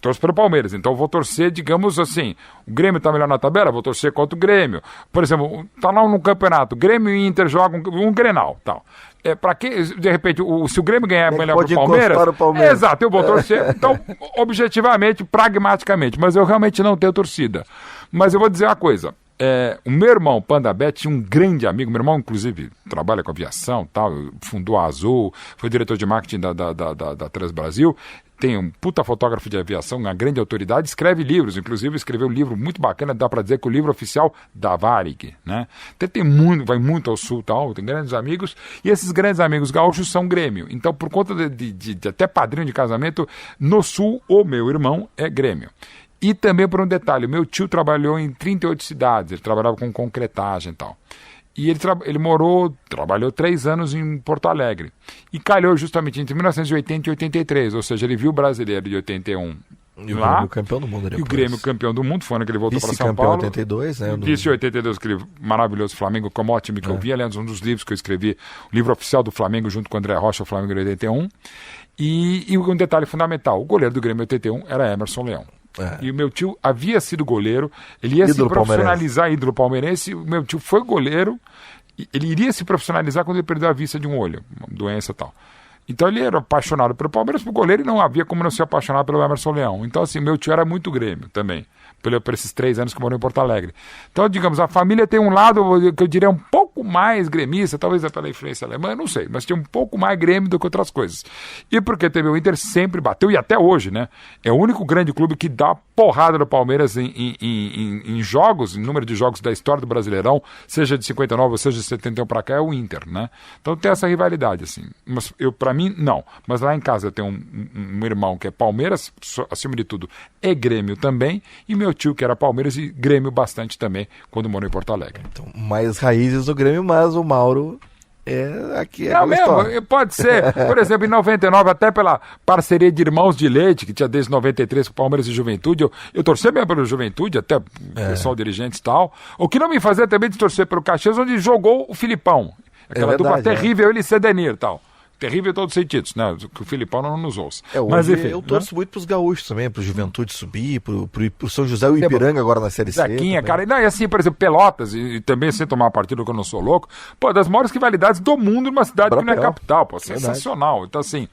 torço pelo Palmeiras, então eu vou torcer, digamos assim, o Grêmio tá melhor na tabela, vou torcer contra o Grêmio. Por exemplo, tá lá no campeonato, Grêmio e Inter jogam um Grenal, tal. Para que, de repente, se o Grêmio ganhar melhor pro Palmeiras, exato, eu vou torcer. Então, objetivamente, pragmaticamente, mas eu realmente não tenho torcida. Mas eu vou dizer uma coisa, o meu irmão, Panda Bet, tinha um grande amigo, meu irmão, inclusive, trabalha com aviação, tal, fundou a Azul, foi diretor de marketing da Transbrasil, tem um puta fotógrafo de aviação, uma grande autoridade, escreve livros, inclusive escreveu um livro muito bacana, dá para dizer que o livro oficial da Varig, né? Vai muito ao sul, tal, tem grandes amigos, e esses grandes amigos gaúchos são Grêmio. Então, por conta de até padrinho de casamento, no sul, o meu irmão é Grêmio. E também por um detalhe, meu tio trabalhou em 38 cidades, ele trabalhava com concretagem e tal. E ele trabalhou 3 anos em Porto Alegre. E calhou justamente entre 1980 e 83, ou seja, ele viu o brasileiro de 81 E o lá. Grêmio campeão do mundo depois. E o Grêmio campeão do mundo, foi ano que ele voltou para São Vice-campeão Paulo. 82, né? Vice 82, aquele maravilhoso Flamengo, como ótimo que eu vi, aliás, um dos livros que eu escrevi, o livro oficial do Flamengo, junto com o André Rocha, o Flamengo de 81. E um detalhe fundamental, o goleiro do Grêmio 81 era Emerson Leão. E o meu tio havia sido goleiro, ele ia se profissionalizar, ídolo palmeirense, o meu tio foi goleiro, ele iria se profissionalizar quando ele perdeu a vista de um olho, uma doença e tal. Então ele era apaixonado pelo Palmeiras, pelo goleiro, e não havia como não ser apaixonado pelo Emerson Leão. Então assim, meu tio era muito Grêmio também, por esses 3 anos que morou em Porto Alegre. Então, digamos, a família tem um lado que eu diria um pouco mais gremista, talvez é pela influência alemã, eu não sei, mas tinha um pouco mais Grêmio do que outras coisas. E porque também o Inter sempre bateu, e até hoje, né? É o único grande clube que dá porrada no Palmeiras em jogos, em número de jogos da história do Brasileirão, seja de 59 ou seja de 71 para cá, é o Inter, né? Então tem essa rivalidade, assim. Mas para mim, não. Mas lá em casa eu tenho um irmão que é Palmeiras, acima de tudo, é Grêmio também, e meu tio que era Palmeiras e Grêmio bastante também, quando morou em Porto Alegre. Então, mais raízes do Grêmio, mas o Mauro aqui é não mesmo, história. Pode ser. Por exemplo, em 99, até pela parceria de Irmãos de Leite, que tinha desde 93 com o Palmeiras e Juventude, eu torcia mesmo pelo Juventude, até o pessoal dirigentes e tal. O que não me fazia também de torcer pelo Caxias, onde jogou o Filipão. Aquela dupla terrível, ele e Cedenir e tal. Terrível em todos os sentidos, né? Que o Filipão não nos ouça. Mas enfim, eu torço muito pros gaúchos também, pro Juventude subir, pro São José e o Ipiranga agora na Série C. Zequinha, cara. Não, e assim, por exemplo, Pelotas, e também sem tomar partido que eu não sou louco, pô, das maiores rivalidades do mundo numa cidade que não é capital, pô, sensacional. Então, assim,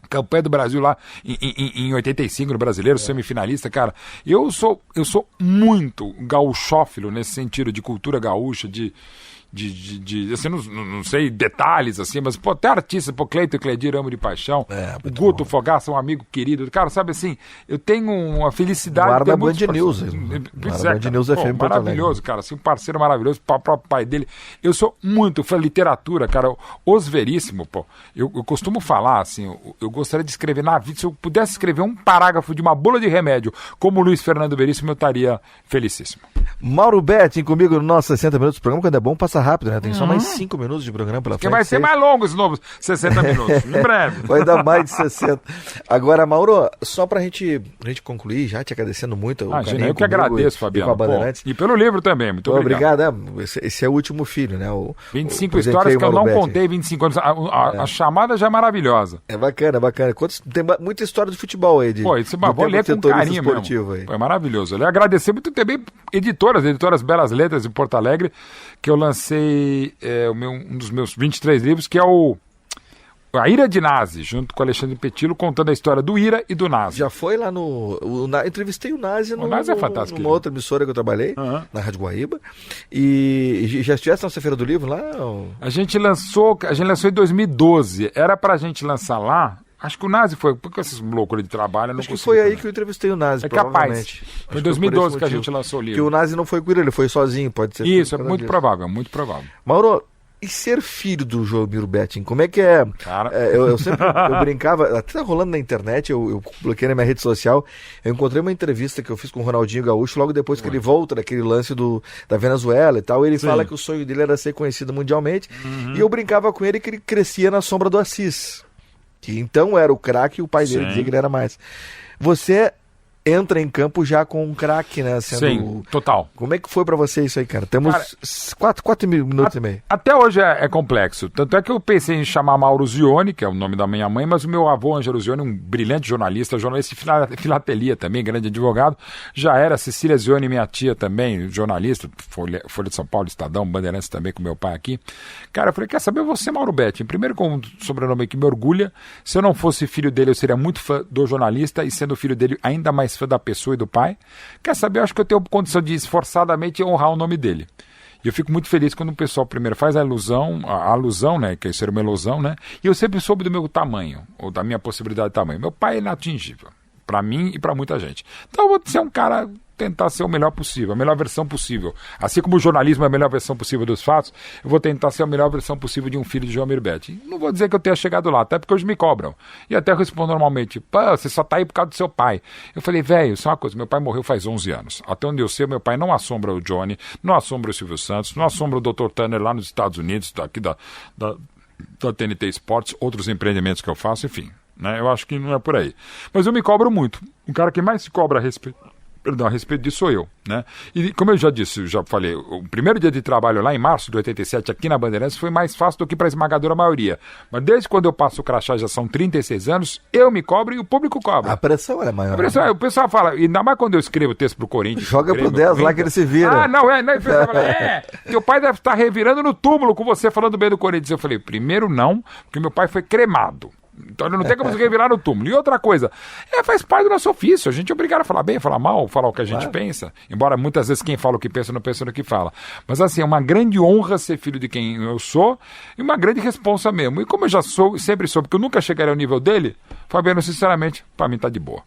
campeão do Brasil lá em 85 no Brasileiro, semifinalista, cara. Eu sou muito gaúchófilo nesse sentido de cultura gaúcha, assim, não sei detalhes assim, mas pô, até artista, pô, Cleito e Cledir amo de paixão, o Guto Fogaça, um amigo querido, cara, sabe assim, eu tenho uma felicidade. Guarda a Band News, Band News FM maravilhoso, cara, assim, um parceiro maravilhoso, o próprio pai dele. Eu sou muito fã de literatura, cara, Os Veríssimo, pô, eu costumo falar assim, eu gostaria de escrever na vida, se eu pudesse escrever um parágrafo de uma bula de remédio como o Luiz Fernando Veríssimo, eu estaria felicíssimo. Mauro Betting comigo no nosso 60 minutos do programa, quando é bom passa rápido, né? Tem só mais 5 minutos de programa pela frente. Que vai ser mais longo esse novo 60 minutos, em breve. Vai dar mais de 60. Agora, Mauro, só pra gente concluir, já te agradecendo muito. Eu que agradeço, Fabiano. E pelo livro também, muito obrigado. Esse é o último filho, né? 25 histórias que eu não contei 25 anos. A chamada já é maravilhosa. É bacana. Tem muita história de futebol aí. Vou ler com carinho mesmo. Aí. Foi maravilhoso. Eu agradecer muito também editoras Belas Letras em Porto Alegre, que eu lancei um dos meus 23 livros, que é A Ira de Nazi, junto com o Alexandre Petilo, contando a história do Ira e do Nazi. Já foi lá entrevistei o Nazi Nazi é fantástico, numa outra emissora que eu trabalhei, na Rádio Guaíba. E já estivesse na Feira do Livro lá? A gente lançou em 2012. Era pra gente lançar lá. Acho que o Nazi foi, porque esses loucos de trabalho não. Acho que foi aí que eu entrevistei o Nazi, provavelmente. Foi em 2012 que a gente lançou o livro. Que o Nazi não foi com ele foi sozinho, pode ser. Isso, é muito provável, muito provável. Mauro, e ser filho do Joelmiro Betting, como é que é? Cara. Eu sempre brincava, até tá rolando na internet, eu bloqueei na minha rede social, eu encontrei uma entrevista que eu fiz com o Ronaldinho Gaúcho, logo depois que ele volta daquele lance da Venezuela e tal, ele fala que o sonho dele era ser conhecido mundialmente, e eu brincava com ele que ele crescia na sombra do Assis. Que então era o craque e o pai dele dizia que ele era mais. Você entra em campo já com um craque, né? Sim, total. Como é que foi pra você isso aí, cara? Temos 4 minutos e meio. Até hoje é complexo. Tanto é que eu pensei em chamar Mauro Zioni, que é o nome da minha mãe, mas o meu avô, Ângelo Zioni, um brilhante jornalista de filatelia também, grande advogado, já era. Cecília Zioni, minha tia também, jornalista, Folha de São Paulo, Estadão, Bandeirantes também, com meu pai aqui. Cara, eu falei, quer saber, eu vou ser Mauro Betting. Primeiro com um sobrenome que me orgulha. Se eu não fosse filho dele, eu seria muito fã do jornalista, e sendo filho dele, ainda mais fã da pessoa e do pai. Quer saber, eu acho que eu tenho condição de esforçadamente honrar o nome dele. E eu fico muito feliz quando o pessoal primeiro faz a alusão, né, que isso era uma ilusão, né, e eu sempre soube do meu tamanho, ou da minha possibilidade de tamanho. Meu pai é inatingível, para mim e para muita gente. Então eu vou ser um cara, tentar ser o melhor possível, a melhor versão possível. Assim como o jornalismo é a melhor versão possível dos fatos, eu vou tentar ser a melhor versão possível de um filho de Joelmiro Betting. Não vou dizer que eu tenha chegado lá, até porque hoje me cobram. E até eu respondo normalmente, você só tá aí por causa do seu pai. Eu falei, velho, isso é uma coisa, meu pai morreu faz 11 anos. Até onde eu sei, meu pai não assombra o Johnny, não assombra o Silvio Santos, não assombra o Dr. Tanner lá nos Estados Unidos, daqui da TNT Sports, outros empreendimentos que eu faço, enfim. né? Eu acho que não é por aí. Mas eu me cobro muito. O cara que mais se cobra a respeito disso sou eu, né? E como eu já disse, já falei, o primeiro dia de trabalho lá em março de 87 aqui na Bandeirantes foi mais fácil do que para a esmagadora maioria. Mas desde quando eu passo o crachá, já são 36 anos, eu me cobro e o público cobra. A pressão é maior. A pressão, o pessoal fala, e ainda mais quando eu escrevo texto pro Corinthians. Joga pro 10 lá que ele se vira. Ah, não, o pessoal fala, teu pai deve estar revirando no túmulo com você falando bem do Corinthians. Eu falei, primeiro não, porque meu pai foi cremado. Então não tem como se revirar no túmulo. E outra coisa, faz parte do nosso ofício. A gente é obrigado a falar bem, a falar mal, falar o que a gente pensa. Embora muitas vezes quem fala o que pensa não pensa no que fala. Mas assim, é uma grande honra ser filho de quem eu sou e uma grande responsa mesmo. E como eu já sempre soube que eu nunca chegarei ao nível dele, Fabiano, sinceramente, pra mim tá de boa.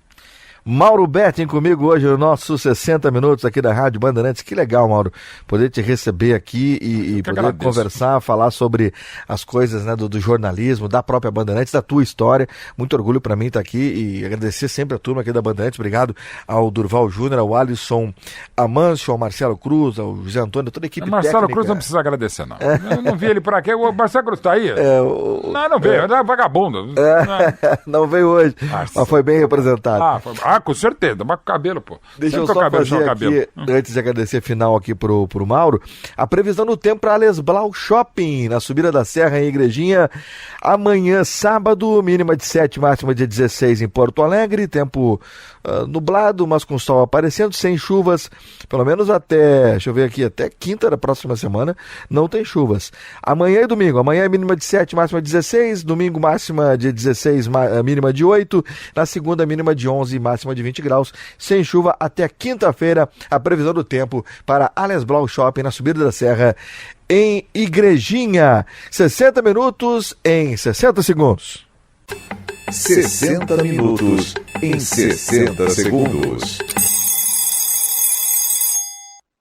Mauro Betting comigo hoje no nosso 60 Minutos aqui da Rádio Bandeirantes. Que legal, Mauro, poder te receber aqui e poder agradeço. Conversar, falar sobre as coisas, né, do jornalismo, da própria Bandeirantes, da tua história. Muito orgulho para mim estar aqui e agradecer sempre a turma aqui da Bandeirantes. Obrigado ao Durval Júnior, ao Alisson Amâncio, ao Marcelo Cruz, ao José Antônio, toda a equipe técnica. Marcelo Cruz não precisa agradecer, não. Eu não vi ele por aqui. O Marcelo Cruz tá aí? Não veio, é vagabundo. Não veio hoje, mas foi bem representado. Com certeza, mas com o cabelo, pô. Deixa eu só fazer aqui, antes de agradecer final aqui pro Mauro, a previsão do tempo para Alesblau Shopping, na subida da Serra em Igrejinha, amanhã, sábado, mínima de 7, máxima de 16 em Porto Alegre, tempo nublado, mas com sol aparecendo, sem chuvas, pelo menos até, deixa eu ver aqui, até quinta da próxima semana, não tem chuvas. Amanhã e domingo, amanhã é mínima de 7, máxima de 16, domingo máxima de 16, mínima de 8, na segunda mínima de 11, máxima de 20 graus, sem chuva até quinta-feira, a previsão do tempo para Alesblau Shopping, na subida da Serra, em Igrejinha. 60 minutos em 60 segundos. 60 minutos em 60 segundos.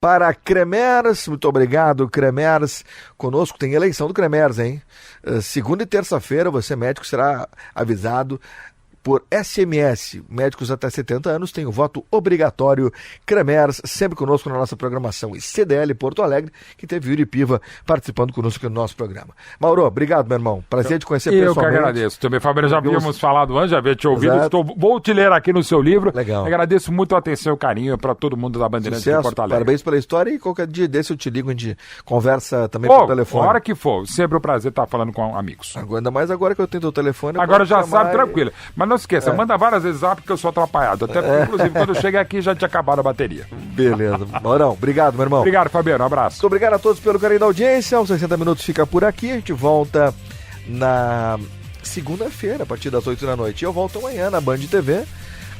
Para Cremers, muito obrigado, Cremers. Conosco tem eleição do Cremers, hein? Segunda e terça-feira, você médico será avisado por SMS. Médicos até 70 anos têm o voto obrigatório. Cremers, sempre conosco na nossa programação. E CDL Porto Alegre, que teve o Yuri Piva participando conosco no nosso programa. Mauro, obrigado, meu irmão. Prazer te conhecer pessoalmente. Eu que agradeço. Também, Fabiano, já havíamos falado antes, já havia te ouvido. Vou te ler aqui no seu livro. Legal. Agradeço muito a atenção e o carinho para todo mundo da Bandeirantes de Porto Alegre. Parabéns pela história e qualquer dia desse eu te ligo, a gente conversa também por telefone. A hora que for. Sempre um prazer estar falando com amigos. Ainda mais agora que eu tenho o telefone. Agora já sabe, tranquilo. Mas não esqueça, manda várias vezes zap porque eu sou atrapalhado. Até porque, inclusive, quando eu cheguei aqui já tinha acabado a bateria. Beleza. Maurão, obrigado, meu irmão. Obrigado, Fabiano. Um abraço. Muito obrigado a todos pelo carinho da audiência. Os 60 Minutos fica por aqui. A gente volta na segunda-feira, a partir das 8 da noite. E eu volto amanhã na Band TV,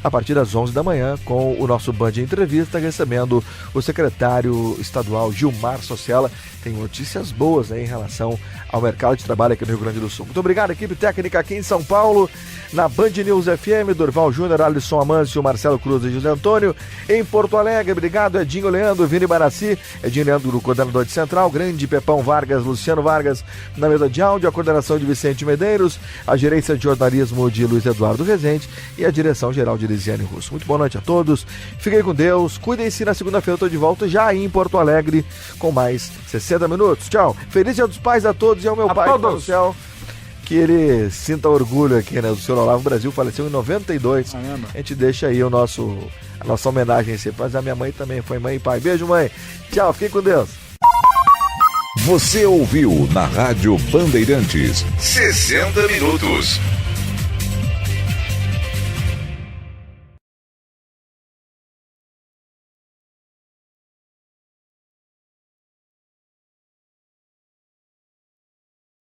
a partir das 11 da manhã, com o nosso Band Entrevista, recebendo o secretário estadual Gilmar Socella. Tem notícias boas aí em relação ao mercado de trabalho aqui no Rio Grande do Sul. Muito obrigado, equipe técnica aqui em São Paulo, na Band News FM, Durval Júnior, Alisson Amâncio, Marcelo Cruz e José Antônio. Em Porto Alegre, obrigado, Edinho Leandro, Vini Barassi, Edinho Leandro, o coordenador de Central, Grande Pepão Vargas, Luciano Vargas, na mesa de áudio, a coordenação de Vicente Medeiros, a gerência de jornalismo de Luiz Eduardo Rezende e a direção geral de Lisiane Russo. Muito boa noite a todos, fiquem com Deus, cuidem-se, na segunda-feira eu estou de volta já aí em Porto Alegre com mais 60 minutos. Tchau. Feliz Dia dos Pais a todos e ao meu pai do céu. Que ele sinta orgulho aqui, né? O senhor Olavo Brasil faleceu em 92. A gente deixa aí a nossa homenagem a mas a minha mãe também foi mãe e pai. Beijo, mãe. Tchau, fiquem com Deus. Você ouviu na Rádio Bandeirantes 60 Minutos.